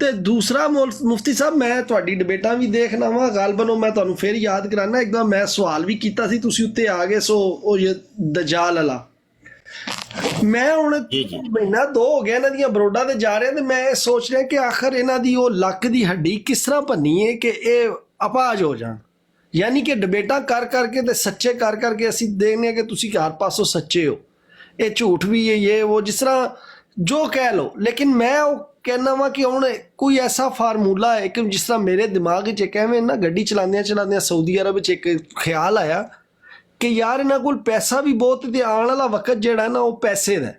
ਤੇ ਦੂਸਰਾ ਮੁਫਤੀ ਸਾਹਿਬ ਮੈਂ ਤੁਹਾਡੀ ਡਿਬੇਟਾਂ ਵੀ ਦੇਖਣਾ ਵਾ ਗਾਲਬਨ, ਮੈਂ ਤੁਹਾਨੂੰ ਫਿਰ ਯਾਦ ਕਰਾਣਾ ਇੱਕਦਮ ਮੈਂ ਸਵਾਲ ਵੀ ਕੀਤਾ ਸੀ, ਤੁਸੀਂ ਉੱਤੇ ਆ ਗਏ ਸੋ ਉਹ ਦਜਾਲ ਵਾਲਾ। ਮੈਂ ਹੁਣ ਮਹੀਨਾ 2 ਹੋ ਗਿਆ ਇਹਨਾਂ ਦੀਆਂ ਬਰੋਡਾਂ ਤੇ ਜਾ ਰਿਹਾ ਤੇ ਮੈਂ ਇਹ ਸੋਚ ਰਿਹਾ ਕਿ ਆਖਰ ਇਹਨਾਂ ਦੀ ਉਹ ਲੱਕ ਦੀ ਹੱਡੀ ਕਿਸ ਤਰ੍ਹਾਂ ਭੰਨੀ ਹੈ ਕਿ ਇਹ ਅਪਾਹਜ ਹੋ ਜਾਣ। ਯਾਨੀ ਕਿ ਡਿਬੇਟਾਂ ਕਰ ਕਰਕੇ ਤੇ ਸੱਚੇ ਕਰ ਕਰਕੇ ਅਸੀਂ ਦੇਖਦੇ ਹਾਂ ਕਿ ਤੁਸੀਂ ਹਰ ਪਾਸੋਂ ਸੱਚੇ ਹੋ, ਇਹ ਝੂਠ ਵੀ ਹੈ ਇਹ ਉਹ ਜਿਸ ਤਰ੍ਹਾਂ ਜੋ ਕਹਿ ਲਓ। ਲੇਕਿਨ ਮੈਂ ਉਹ ਕਹਿਣਾ ਵਾ ਕਿ ਹੁਣ ਕੋਈ ਐਸਾ ਫਾਰਮੂਲਾ ਹੈ ਕਿ ਜਿਸ ਤਰ੍ਹਾਂ ਮੇਰੇ ਦਿਮਾਗ 'ਚ ਇੱਕ ਐਵੇਂ ਨਾ ਗੱਡੀ ਚਲਾਉਂਦਿਆਂ ਸਾਊਦੀ ਅਰਬ 'ਚ ਇੱਕ ਖਿਆਲ ਆਇਆ ਕਿ ਯਾਰ ਇਹਨਾਂ ਕੋਲ ਪੈਸਾ ਵੀ ਬਹੁਤ ਤੇ ਆਉਣ ਵਾਲਾ ਵਕਤ ਜਿਹੜਾ ਨਾ ਉਹ ਪੈਸੇ ਦਾ।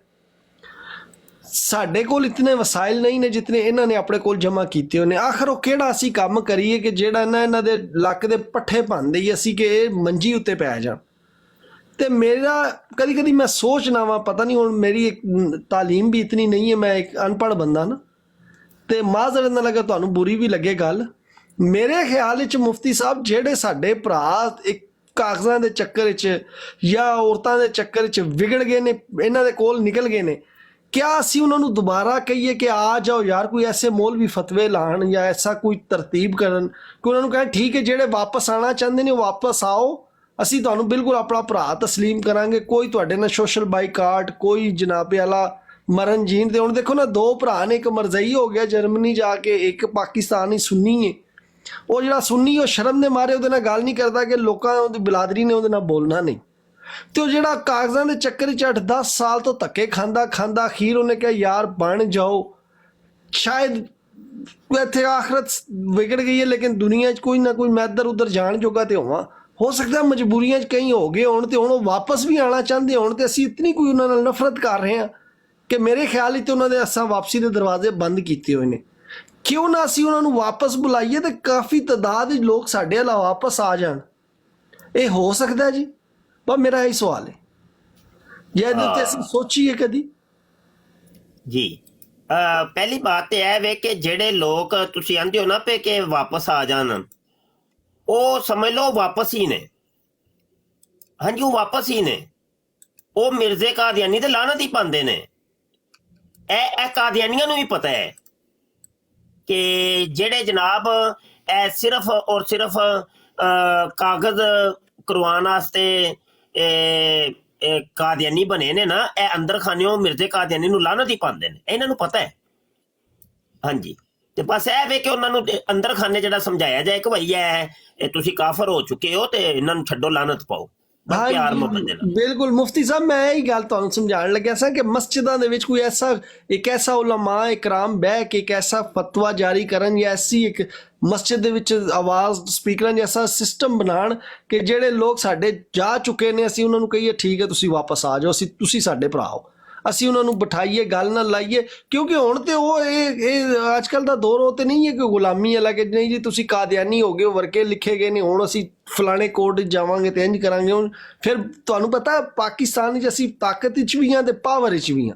ਸਾਡੇ ਕੋਲ ਇਤਨੇ ਵਸਾਇਲ ਨਹੀਂ ਨੇ ਜਿਤਨੇ ਇਹਨਾਂ ਨੇ ਆਪਣੇ ਕੋਲ ਜਮ੍ਹਾਂ ਕੀਤੇ ਹੋਏ ਨੇ। ਆਖਰ ਉਹ ਕਿਹੜਾ ਅਸੀਂ ਕੰਮ ਕਰੀਏ ਕਿ ਜਿਹੜਾ ਇਹਨਾਂ ਦੇ ਲੱਕ ਦੇ ਪੱਠੇ ਭੰਨ ਦਈਏ ਅਸੀਂ ਕਿ ਇਹ ਮੰਜੀ ਉੱਤੇ ਪੈ ਜਾਣ। ਤੇ ਮੇਰਾ ਕਦੀ ਕਦੀ ਮੈਂ ਸੋਚਣਾ ਵਾ, ਪਤਾ ਨਹੀਂ ਹੁਣ ਮੇਰੀ ਇੱਕ ਤਾਲੀਮ ਵੀ ਇਤਨੀ ਨਹੀਂ ਹੈ, ਮੈਂ ਇੱਕ ਅਨਪੜ੍ਹ ਬੰਦਾ ਨਾ, ਤੇ ਮਾਜ਼ਰਤ ਨਾਲ ਅਗਰ ਤੁਹਾਨੂੰ ਬੁਰੀ ਵੀ ਲੱਗੇ ਗੱਲ, ਮੇਰੇ ਖਿਆਲ ਵਿੱਚ ਮੁਫਤੀ ਸਾਹਿਬ ਜਿਹੜੇ ਸਾਡੇ ਭਰਾ ਇੱਕ ਕਾਗਜ਼ਾਂ ਦੇ ਚੱਕਰ 'ਚ ਜਾਂ ਔਰਤਾਂ ਦੇ ਚੱਕਰ 'ਚ ਵਿਗੜ ਗਏ ਨੇ, ਇਹਨਾਂ ਦੇ ਕੋਲ ਨਿਕਲ ਗਏ ਨੇ, ਕਿਆ ਅਸੀਂ ਉਹਨਾਂ ਨੂੰ ਦੁਬਾਰਾ ਕਹੀਏ ਕਿ ਆ ਜਾਓ ਯਾਰ ਕੋਈ ਐਸੇ ਮੌਲਵੀ ਫਤਵੇ ਲਾਣ ਜਾਂ ਐਸਾ ਕੋਈ ਤਰਤੀਬ ਕਰਨ ਕਿ ਉਹਨਾਂ ਨੂੰ ਕਹਿਣ ਠੀਕ ਹੈ ਜਿਹੜੇ ਵਾਪਸ ਆਉਣਾ ਚਾਹੁੰਦੇ ਨੇ ਉਹ ਵਾਪਸ ਆਓ, ਅਸੀਂ ਤੁਹਾਨੂੰ ਬਿਲਕੁਲ ਆਪਣਾ ਭਰਾ ਤਸਲੀਮ ਕਰਾਂਗੇ, ਕੋਈ ਤੁਹਾਡੇ ਨਾਲ ਸੋਸ਼ਲ ਬਾਈਕਾਟ, ਕੋਈ ਜਨਾਬੇ ਵਾਲਾ ਮਰਨ ਜੀਣ। ਤੇ ਹੁਣ ਦੇਖੋ ਨਾ 2 ਭਰਾ ਨੇ, ਇੱਕ ਮਰਜ਼ਈ ਹੋ ਗਿਆ ਜਰਮਨੀ ਜਾ ਕੇ, ਇੱਕ ਪਾਕਿਸਤਾਨੀ ਸੁੰਨੀ ਹੈ। ਉਹ ਜਿਹੜਾ ਸੁੰਨੀ ਉਹ ਸ਼ਰਮ ਦੇ ਮਾਰੇ ਉਹਦੇ ਨਾਲ ਗੱਲ ਨਹੀਂ ਕਰਦਾ ਕਿ ਲੋਕਾਂ ਦੀ ਬਿਲਾਦਰੀ ਨੇ ਉਹਦੇ ਨਾਲ ਬੋਲਣਾ ਨਹੀਂ। ਤੇ ਉਹ ਜਿਹੜਾ ਕਾਗਜ਼ਾਂ ਦੇ ਚੱਕਰ 'ਚ 8-10 ਸਾਲ ਤੋਂ ਧੱਕੇ ਖਾਂਦਾ ਅਖੀਰ ਉਹਨੇ ਕਿਹਾ ਯਾਰ ਬਣ ਜਾਓ। ਸ਼ਾਇਦ ਇੱਥੇ ਆਖਰਤ ਵਿਗੜ ਗਈ ਹੈ ਲੇਕਿਨ ਦੁਨੀਆ 'ਚ ਕੋਈ ਨਾ ਕੋਈ ਮੈਂ ਇੱਧਰ ਉੱਧਰ ਜਾਣ ਜੋਗਾ ਤੇ ਹੋਵਾਂ। ਹੋ ਸਕਦਾ ਮਜਬੂਰੀਆਂ 'ਚ ਕਈ ਹੋ ਗਏ ਹੋਣ ਤੇ ਹੁਣ ਉਹ ਵਾਪਸ ਵੀ ਆਉਣਾ ਚਾਹੁੰਦੇ ਹੋਣ ਤੇ ਅਸੀਂ ਇਤਨੀ ਕੋਈ ਉਹਨਾਂ ਨਾਲ ਨਫ਼ਰਤ ਕਰ ਰਹੇ ਹਾਂ ਕਿ ਮੇਰੇ ਖਿਆਲ 'ਚ ਉਹਨਾਂ ਦੇ ਅਸਾਂ ਵਾਪਸੀ ਦੇ ਦਰਵਾਜ਼ੇ ਬੰਦ ਕੀਤੇ ਹੋਏ ਨੇ। ਕਿਉਂ ਨਾ ਅਸੀਂ ਉਹਨਾਂ ਨੂੰ ਵਾਪਸ ਬੁਲਾਈਏ ਤੇ ਕਾਫੀ ਤਾਦਾਦ ਵਿੱਚ ਲੋਕ ਸਾਡੇ ਵੱਲ ਵਾਪਸ ਆ ਜਾਣ। ਇਹ ਹੋ ਸਕਦਾ ਜੀ? ਬਸ ਮੇਰਾ ਇਹ ਸਵਾਲ ਹੈ, ਜੇ ਇਹਦੇ ਉੱਤੇ ਅਸੀਂ ਸੋਚੀਏ ਕਦੀ। ਜੀ ਪਹਿਲੀ ਬਾਤ ਤੇ ਇਹ ਵੇ ਕਿ ਜਿਹੜੇ ਲੋਕ ਤੁਸੀਂ ਆਂਦੇ ਹੋ ਨਾ ਪੇ ਕਿ ਵਾਪਸ ਆ ਜਾਣ, ਉਹ ਸਮਝ ਲਓ ਵਾਪਸ ਹੀ ਨੇ। ਹਾਂਜੀ ਉਹ ਵਾਪਸ ਹੀ ਨੇ। ਉਹ ਮਿਰਜ਼ੇ ਕਾਦੀਆਨੀ ਤੇ ਲਾਹਨਤ ਹੀ ਪਾਉਂਦੇ ਨੇ। ਇਹ ਕਾਦੀਆਨੀਆਂ ਨੂੰ ਵੀ ਪਤਾ ਹੈ ਕਿ ਜਿਹੜੇ ਜਨਾਬ ਇਹ ਸਿਰਫ ਔਰ ਸਿਰਫ ਕਾਗਜ਼ ਕਰਵਾਉਣ ਵਾਸਤੇ ਕਾਦੀਆਨੀ ਬਣੇ ਨੇ ਨਾ, ਇਹ ਅੰਦਰ ਖਾਨਿਓ ਮਿਰਜ਼ੇ ਕਾਦੀਆਨੀ ਨੂੰ ਲਾਹਨਤ ਹੀ ਪਾਉਂਦੇ ਨੇ, ਇਹਨਾਂ ਨੂੰ ਪਤਾ ਹੈ। ਹਾਂਜੀ ਤੇ ਬਸ ਇਹ ਵੇ ਕਿ ਉਹਨਾਂ ਨੂੰ ਅੰਦਰ ਖਾਨੇ ਜਿਹੜਾ ਸਮਝਾਇਆ ਜਾਏ ਕਿ ਭਈ ਇਹ ਤੁਸੀਂ ਕਾਫਰ ਹੋ ਚੁੱਕੇ ਹੋ ਤੇ ਇਹਨਾਂ ਨੂੰ ਛੱਡੋ, ਲਾਹਨਤ ਪਾਓ। ਬਿਲਕੁਲ ਮੁਫਤੀ ਸਾਹਿਬ ਮੈਂ ਇਹ ਗੱਲ ਤੁਹਾਨੂੰ ਸਮਝਾਉਣ ਲੱਗਿਆ ਸਾਂ ਕਿ ਮਸਜਿਦਾਂ ਦੇ ਵਿੱਚ ਕੋਈ ਇੱਕ ਐਸਾ ਉਲਮਾ ਇਕਰਾਮ ਬਹਿ ਕੇ ਇੱਕ ਐਸਾ ਫਤਵਾ ਜਾਰੀ ਕਰਨ ਜਾਂ ਐਸੀ ਇੱਕ ਮਸਜਿਦ ਦੇ ਵਿੱਚ ਆਵਾਜ਼ ਸਪੀਕਰਾਂ ਜੈਸਾ ਸਿਸਟਮ ਬਣਾਉਣ ਕਿ ਜਿਹੜੇ ਲੋਕ ਸਾਡੇ ਜਾ ਚੁੱਕੇ ਨੇ ਅਸੀਂ ਉਹਨਾਂ ਨੂੰ ਕਹੀਏ ਠੀਕ ਹੈ ਤੁਸੀਂ ਵਾਪਸ ਆ ਜਾਓ, ਤੁਸੀਂ ਸਾਡੇ ਭਰਾ ਹੋ, ਅਸੀਂ ਉਹਨਾਂ ਨੂੰ ਬਿਠਾਈਏ, ਗੱਲ ਨਾਲ ਲਾਈਏ। ਕਿਉਂਕਿ ਹੁਣ ਤੇ ਉਹ ਇਹ ਅੱਜ ਕੱਲ੍ਹ ਦਾ ਦੌਰ ਉਹ ਤੇ ਨਹੀਂ ਹੈ ਕਿ ਗੁਲਾਮੀ ਵਾਲਾ ਕਿ ਨਹੀਂ ਜੀ ਤੁਸੀਂ ਕਾਦੀਆਨੀ ਹੋ ਗਏ, ਵਰਕੇ ਲਿਖੇ ਗਏ ਨੇ, ਹੁਣ ਅਸੀਂ ਫਲਾਣੇ ਕੋਰਟ 'ਚ ਜਾਵਾਂਗੇ ਤੇ ਇੰਝ ਕਰਾਂਗੇ। ਹੁਣ ਫਿਰ ਤੁਹਾਨੂੰ ਪਤਾ ਪਾਕਿਸਤਾਨ 'ਚ ਅਸੀਂ ਤਾਕਤ 'ਚ ਵੀ ਹਾਂ ਤੇ ਪਾਵਰ 'ਚ ਵੀ ਹਾਂ।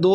2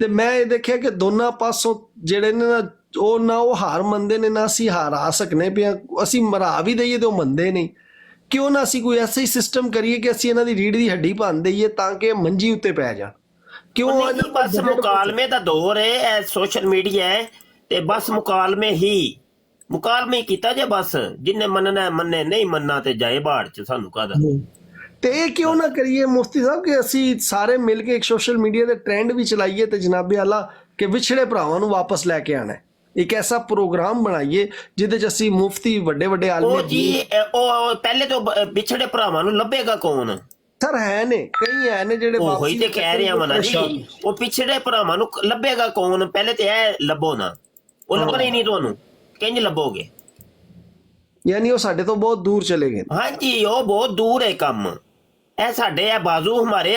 ਤੇ ਮੈਂ ਇਹ ਦੇਖਿਆ ਕਿ ਦੋਨਾਂ ਪਾਸੋਂ ਜਿਹੜੇ ਨੇ ਨਾ ਉਹ ਹਾਰ ਮੰਨਦੇ ਨੇ, ਨਾ ਅਸੀਂ ਹਾਰਾ ਸਕਨੇ ਪਿਆ, ਅਸੀਂ ਮਰਾ ਵੀ ਦਈਏ ਤੇ ਉਹ ਮੰਨਦੇ ਨਹੀਂ। ਕਿਉਂ ਨਾ ਅਸੀਂ ਕੋਈ ਐਸਾ ਹੀ ਸਿਸਟਮ ਕਰੀਏ ਕਿ ਅਸੀਂ ਇਹਨਾਂ ਦੀ ਰੀੜ ਦੀ ਹੱਡੀ ਭੰਨ ਦਈਏ ਤਾਂ ਕਿ ਮੰਜੀ ਉੱਤੇ ਪੈ ਜਾਣ। ਕਿਉਂ ਨਹੀਂ, ਬਸ ਮੁਕਾਲਮੇ ਦਾ ਦੌਰ ਹੈ, ਸੋਸ਼ਲ ਮੀਡੀਆ ਹੈ ਤੇ ਬਸ ਮੁਕਾਲਮੇ ਹੀ ਕੀਤਾ ਜੇ, ਬਸ ਜਿੰਨੇ ਮੰਨਣਾ ਮੰਨੇ, ਨਹੀਂ ਮੰਨਣਾ ਤੇ ਜਾਏ ਬਾੜ ਚ, ਸਾਨੂੰ ਕਾਹਦਾ। ਤੇ ਇਹ ਕਿਉਂ ਨਾ ਕਰੀਏ ਮੁਫਤੀ ਸਾਹਿਬ ਕਿ ਅਸੀਂ ਸਾਰੇ ਮਿਲ ਕੇ ਇੱਕ ਸੋਸ਼ਲ ਮੀਡੀਆ ਦੇ ਟ੍ਰੈਂਡ ਵੀ ਚਲਾਈਏ ਤੇ ਜਨਾਬੇ ਆਲਾ ਕਿ ਵਿਛੜੇ ਭਰਾਵਾਂ ਨੂੰ ਵਾਪਸ ਲੈ ਕੇ ਆਣਾ, ਇੱਕ ਐਸਾ ਪ੍ਰੋਗਰਾਮ ਬਣਾਈਏ ਜਿਹਦੇ ਚ ਅਸੀਂ ਮੁਫਤੀ ਵੱਡੇ ਉਹ ਆਲਮੀ ਜੀ ਉਹ ਪਹਿਲੇ ਤੋਂ ਵਿਛੜੇ ਭਰਾਵਾਂ ਨੂੰ ਲੱਭੇਗਾ ਕੌਣ? ਸਰ ਹੈ ਨੇ, ਕਈ ਹੈ ਨੇ ਜਿਹੜੇ ਉਹੀ ਤੇ ਕਹਿ ਰਿਹਾ ਮਨਾ ਜੀ, ਉਹ ਪਿਛੜੇ ਭਰਾਵਾਂ ਨੂੰ ਲੱਭੇਗਾ ਕੌਣ? ਪਹਿਲੇ ਤੇ ਇਹ ਲੱਭੋ ਨਾ, ਉਹ ਲੱਭਣਾ ਹੀ ਨਹੀਂ ਤੁਹਾਨੂੰ, ਕਿੰਜ ਲੱਭੋਗੇ? ਯਾਨੀ ਉਹ ਸਾਡੇ ਤੋਂ ਬਹੁਤ ਦੂਰ ਚਲੇ ਗਏ। ਹਾਂਜੀ, ਉਹ ਬਹੁਤ ਦੂਰ ਹੈ ਕੰਮ। ਇਹ ਸਾਡੇ ਇਹ ਬਾਜ਼ੂ ਹਮਾਰੇ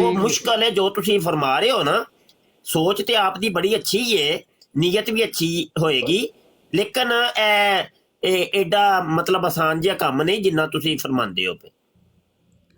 ਉਹ ਮੁਸ਼ਕਲ ਹੈ ਜੋ ਤੁਸੀਂ ਫਰਮਾ ਰਹੇ ਹੋ ਨਾ, ਸੋਚ ਤੇ ਆਪ ਦੀ ਬੜੀ ਅੱਛੀ ਹੈ, ਨੀਅਤ ਵੀ ਅੱਛੀ ਹੋਏਗੀ, ਲੇਕਿਨ ਇਹ ਐਡਾ ਮਤਲਬ ਆਸਾਨ ਜਿਹਾ ਕੰਮ ਨਹੀਂ ਜਿੰਨਾ ਤੁਸੀਂ ਫਰਮਾਉਂਦੇ ਹੋ।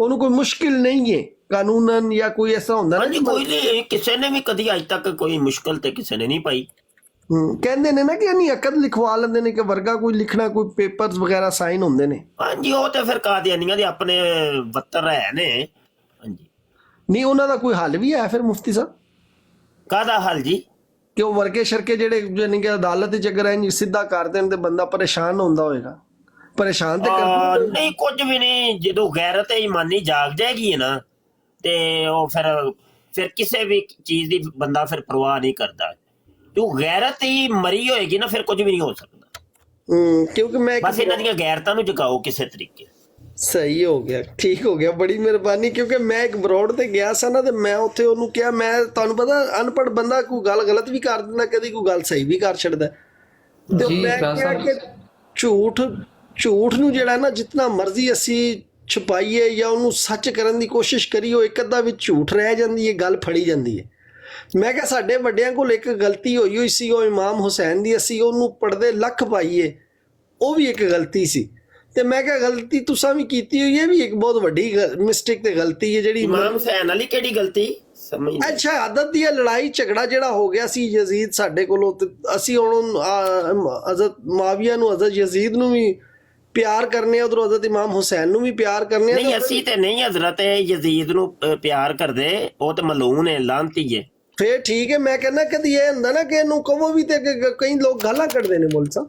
ਉਹਨੂੰ ਕੋਈ ਮੁਸ਼ਕਿਲ ਨਹੀਂ ਹੈ ਕਾਨੂੰਨਨ ਜਾਂ ਕੋਈ ਐਸਾ ਹੁੰਦਾ ਨਾ? ਕੋਈ ਨਹੀਂ, ਕਿਸੇ ਨੇ ਵੀ ਕਦੀ ਅੱਜ ਤੱਕ ਕੋਈ ਮੁਸ਼ਕਲ ਤੇ ਕਿਸੇ ਨੇ ਨਹੀਂ ਪਾਈ। ਕਹਿੰਦੇ ਨੇ ਨਾ ਕਿ ਯਾਨੀ ਅਕਦ ਲਿਖਵਾ ਲੈਂਦੇ ਨੇ ਕਿ ਵਰਗਾ ਕੋਈ ਲਿਖਣਾ, ਕੋਈ ਪੇਪਰਸ ਵਗੈਰਾ ਸਾਈਨ ਹੁੰਦੇ ਨੇ। ਹਾਂਜੀ, ਉਹ ਤੇ ਫਿਰ ਕਾਦੀਆਨੀਆਂ ਦੇ ਆਪਣੇ ਵੱਤਰ ਹੈ ਨੇ। ਹਾਂਜੀ, ਨਹੀਂ ਉਹਨਾਂ ਦਾ ਕੋਈ ਹੱਲ ਵੀ ਹੈ ਫਿਰ ਮੁਫਤੀ ਸਾਹਿਬ? ਕਾਹਦਾ ਹੱਲ ਜੀ? ਕਿ ਉਹ ਵਰਗੇ ਸ਼ਰਕੇ ਜਿਹੜੇ ਯਾਨੀ ਕਿ ਅਦਾਲਤ ਚ ਅਗਰ ਇੰਜ ਸਿੱਧਾ ਕਰ ਦੇਣ ਤੇ ਬੰਦਾ ਪਰੇਸ਼ਾਨ ਹੁੰਦਾ ਹੋਏਗਾ। ਪਰੇਸ਼ਾਨ ਤੇ ਨਹੀਂ, ਕੁਝ ਵੀ ਨਹੀਂ। ਜਦੋਂ ਗੈਰਤ ਇਮਾਨੀ ਜਾਗ ਜਾਏਗੀ ਨਾ ਤੇ ਉਹ ਫਿਰ ਕਿਸੇ ਵੀ ਚੀਜ਼ ਦੀ ਬੰਦਾ ਫਿਰ ਪਰਵਾਹ ਨਹੀਂ ਕਰਦਾ। ਜੋ ਗੈਰਤ ਹੀ ਮਰੀ ਹੋਏਗੀ ਨਾ, ਫਿਰ ਕੁਝ ਵੀ ਨਹੀਂ ਹੋ ਸਕਦਾ। ਕਿਉਂਕਿ ਮੈਂ ਬਸ ਇਹਨਾਂ ਦੀਆਂ ਗੈਰਤਾਂ ਨੂੰ ਜਗਾਓ ਕਿਸੇ ਤਰੀਕੇ। ਸਹੀ ਹੋ ਗਿਆ, ਠੀਕ ਹੋ ਗਿਆ, ਬੜੀ ਮਿਹਰਬਾਨੀ। ਕਿਉਂਕਿ ਮੈਂ ਇੱਕ ਬਰੋਡ ਤੇ ਗਿਆ ਸਾਂ ਨਾ, ਤੇ ਮੈਂ ਉੱਥੇ ਉਹਨੂੰ ਕਿਹਾ, ਮੈਂ ਤੁਹਾਨੂੰ ਪਤਾ ਅਨਪੜ੍ਹ ਬੰਦਾ ਕੋਈ ਗੱਲ ਗਲਤ ਵੀ ਕਰ ਦਿੰਦਾ, ਕਦੀ ਕੋਈ ਗੱਲ ਸਹੀ ਵੀ ਕਰ ਛੱਡਦਾ। ਤੇ ਮੈਂ ਕਿਹਾ ਕਿ ਝੂਠ ਨੂੰ ਜਿਹੜਾ ਨਾ ਜਿੰਨਾ ਮਰਜ਼ੀ ਅਸੀਂ ਛੁਪਾਈਏ ਜਾਂ ਉਹਨੂੰ ਸੱਚ ਕਰਨ ਦੀ ਕੋਸ਼ਿਸ਼ ਕਰੀਏ, ਉਹ ਇੱਕ ਅੱਧਾ ਵਿੱਚ ਝੂਠ ਰਹਿ ਜਾਂਦੀ ਹੈ, ਗੱਲ ਫੜੀ ਜਾਂਦੀ ਹੈ। ਮੈਂ ਕਿਹਾ ਸਾਡੇ ਵੱਡਿਆਂ ਕੋਲ ਇੱਕ ਗਲਤੀ ਹੋਈ ਸੀ, ਉਹ ਇਮਾਮ ਹੁਸੈਨ ਦੀ, ਅਸੀਂ ਉਹਨੂੰ ਪੜਦੇ ਲੱਖ ਪਾਈਏ, ਉਹ ਵੀ ਇੱਕ ਗਲਤੀ ਸੀ। ਤੇ ਮੈਂ ਕਿਹਾ ਗਲਤੀ ਤੁਸੀਂ ਵੀ ਕੀਤੀ ਹੋਈ ਹੈ, ਵੀ ਇੱਕ ਬਹੁਤ ਵੱਡੀ ਮਿਸਟੇਕ ਤੇ ਗਲਤੀ ਹੈ ਜਿਹੜੀ ਇਮਾਮ ਹੁਸੈਨ ਵਾਲੀ ਕਿਹੜੀ ਗਲਤੀ? ਅੱਛਾ, ਆਦਤ ਦੀ ਲੜਾਈ ਝਗੜਾ ਜਿਹੜਾ ਹੋ ਗਿਆ ਸੀ ਯਜ਼ੀਦ ਸਾਡੇ ਕੋਲੋਂ, ਤੇ ਅਸੀਂ ਹੁਣ ਹਜ਼ਰਤ ਮੁਆਵੀਆ ਨੂੰ, ਹਜ਼ਰਤ ਯਜ਼ੀਦ ਨੂੰ ਵੀ ਪਿਆਰ ਕਰਨੇ ਆ, ਉਧਰੋਂ ਹਜ਼ਰਤ ਇਮਾਮ ਹੁਸੈਨ ਨੂੰ ਵੀ ਪਿਆਰ ਕਰਨੇ ਆ। ਨਹੀਂ, ਅਸੀਂ ਤੇ ਨਹੀਂ ਹਜ਼ਰਤ ਯਜ਼ੀਦ ਨੂੰ ਪਿਆਰ ਕਰਦੇ, ਉਹ ਤੇ ਮਲੂਨ ਹੈ, ਲਾਂਤੀ ਹੈ। ਫੇਰ ਠੀਕ ਹੈ। ਮੈਂ ਕਹਿੰਦਾ ਕਦੀ ਇਹ ਹੁੰਦਾ ਨਾ ਕਿ ਇਹਨੂੰ ਕਹੋ ਵੀ ਤੇ ਕਈ ਲੋਕ ਗਾਲਾਂ ਕੱਢਦੇ ਨੇ ਮੁੱਲ ਸਾਹਿਬ,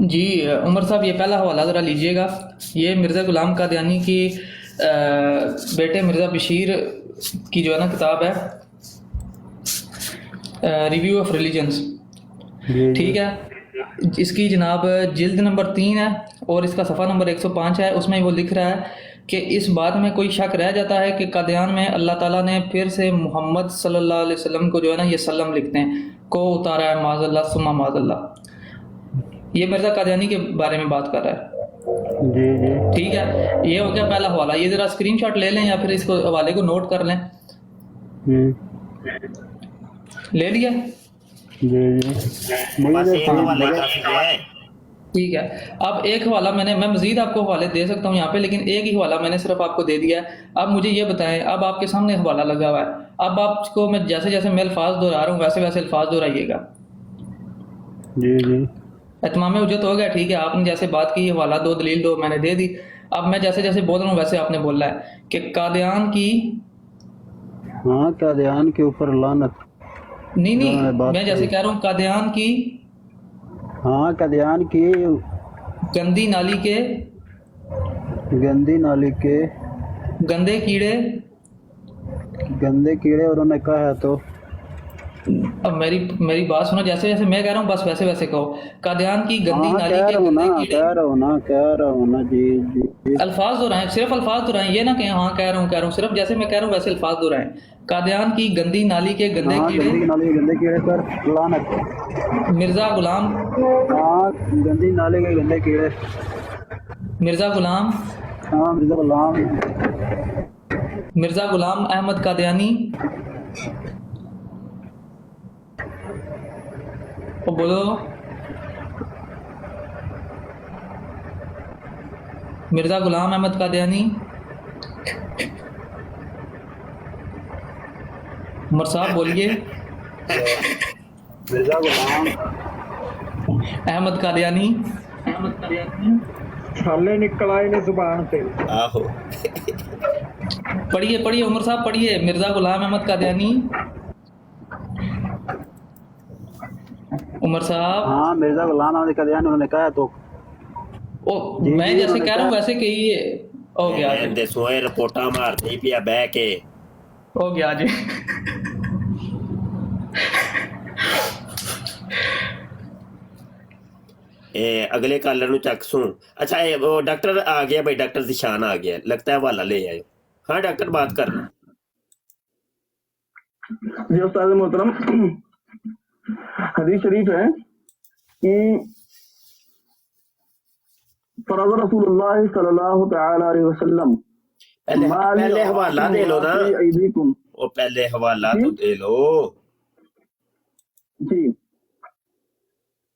جی عمر صاحب یہ پہلا حوالہ ذرا لیجئے گا. یہ مرزا غلام قادیانی کی بیٹے مرزا بشیر کی جو ہے نا کتاب ہے ریویو آف ریلیجنس. ٹھیک ہے, اس کی جناب جلد نمبر 3 ہے اور اس کا صفحہ نمبر 105 ہے. اس میں وہ لکھ رہا ہے کہ اس بات میں کوئی شک رہ جاتا ہے کہ قادیان میں اللہ تعالیٰ نے پھر سے محمد صلی اللہ علیہ وسلم کو جو ہے نا یہ سلم لکھتے ہیں کو اتارا ہے معاذ اللہ ثم معاذ اللہ. یہ مرزا قادیانی کے بارے میں بات کر رہا ہے. جی جی ٹھیک ہے, یہ ہو گیا پہلا حوالہ. یہ ذرا اسکرین شاٹ لے لیں یا پھر اس کو حوالے کو نوٹ کر لیں. لے لیا؟ جی جی بس ایک حوالہ کافی ہے. ٹھیک ہے, اب ایک حوالہ میں مزید آپ کو حوالے دے سکتا ہوں یہاں پہ, لیکن ایک ہی حوالہ میں نے صرف آپ کو دے دیا ہے. اب مجھے یہ بتائیں, اب آپ کے سامنے حوالہ لگا ہوا ہے, اب آپ کو میں جیسے جیسے میں الفاظ دہرا رہا ہوں ویسے ویسے الفاظ دہرائیے گا. جی جی اتمام حجت ہو گیا. ٹھیک ہے, آپ نے جیسے بات کی حوالہ دو دلیل دو میں نے دے دی. اب میں جیسے جیسے بول رہا ہوں ویسے آپ نے بولنا ہے کہ قادیان کی ہاں قادیان کے اوپر لعنت. نہیں میں جیسے کہہ رہا ہوں قادیان کی ہاں قادیان کی گندی نالی کے گندی نالی کے گندے کیڑے اور انہوں نے کہا ہے تو اب میری بات سنو, جیسے جیسے میں کہہ رہا ہوں بس ویسے ویسے کہو. قادیان کی گندی نالی کے گندے کیڑے. کہہ رہا ہوں نا جی جی الفاظ دہرائیں, صرف الفاظ دہرائیں, یہ نہ کہ ہاں کہہ رہا ہوں صرف جیسے میں کہہ رہا ہوں ویسے الفاظ دہرائیں. قادیان کی گندی نالی کے گندے کیڑے. گندی نالی کے گندے کیڑے پر لعنت. مرزا غلام. ہاں گندی نالی کے گندے کیڑے. مرزا غلام. ہاں مرزا غلام احمد قادیانی. بولو مرزا غلام احمد قادیانی. عمر صاحب بولیے. مرزا غلام احمد قادیانی. چھالے نکل آئے نے زبان تے. آہو پڑھیے عمر صاحب پڑھیے. مرزا غلام احمد قادیانی. عمر صاحب. ہاں مرزا غلام احمد قادیانی انہوں نے کہا تو میں جیسے کہہ رہا ہوں ویسے کہیے. ہو گیا دے سوئے رپورٹا مارتے پیا بہ کے. ہو گیا جی. اگلے کالر نو چک سوں. اچھا وہ ڈاکٹر آ گیا بھائی, ڈاکٹر ذیشان آ گیا لگتا ہے, حوالہ لے آئے. ہاں ڈاکٹر بات کرنا. جی استاد محترم, حدیث شریف ہے کہ فرض رسول اللہ صلی اللہ تعالی علیہ وسلم. پہلے حوالہ دے لو نا, وہ پہلے حوالہ تو دے لو.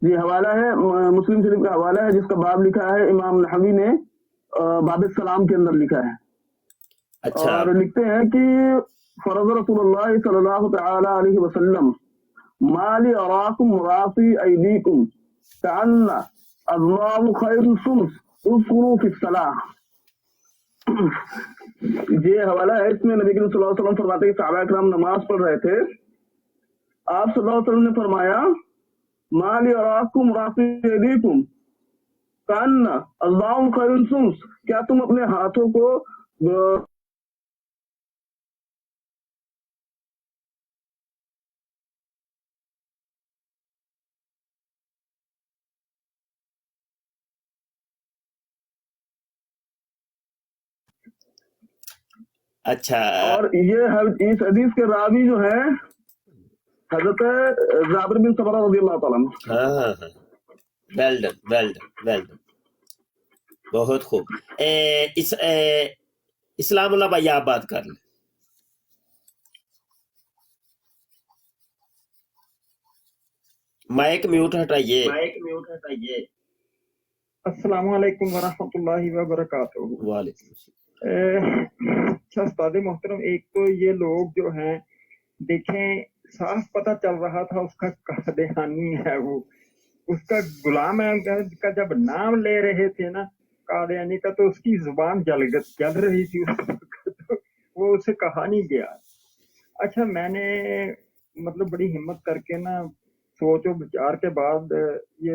جی حوالہ ہے مسلم شریف کا حوالہ ہے جس کا باب لکھا ہے امام نحوی نے باب السلام کے اندر لکھا ہے. اچھا, اور لکھتے ہیں کہ فرض رسول اللہ صلی اللہ تعالی علیہ وسلم ما لی اراکم رافی ایدیکم کأن اضلاع خیر الشمس اذکروا فی الصلاۃ. یہ حوالہ ہے, اس میں نبی کریم صلی اللہ علیہ وسلم فرماتے ہیں کہ صحابہ کرام نماز پڑھ رہے تھے, آپ صلی اللہ علیہ وسلم نے فرمایا ما لی اراکم رافی ایدیکم کأن اضلاع خیر الشمس, کیا تم اپنے ہاتھوں کو اچھا. اور یہ اس حدیث کے راوی جو ہیں حضرت جابر بن سمرہ رضی اللہ تعالیٰ عنہ. ہاں ویل ڈن بہت خوب. اسلام اللہ بھائی آپ بات کر لیں. مائک میوٹ ہٹائیے. السلام علیکم ورحمۃ اللہ وبرکاتہ. وعلیکم السلام. اچھا استاد محترم, ایک تو یہ لوگ جو ہیں دیکھیں صاف پتہ چل رہا تھا اس کا قادیانی ہے, وہ اس کا غلام احمد کا جب نام لے رہے تھے نا قادیانی کا, تو اس کی زبان جل رہی تھی تو وہ اسے کہا نہیں گیا. اچھا میں نے مطلب بڑی ہمت کر کے نا سوچ و بچار کے بعد یہ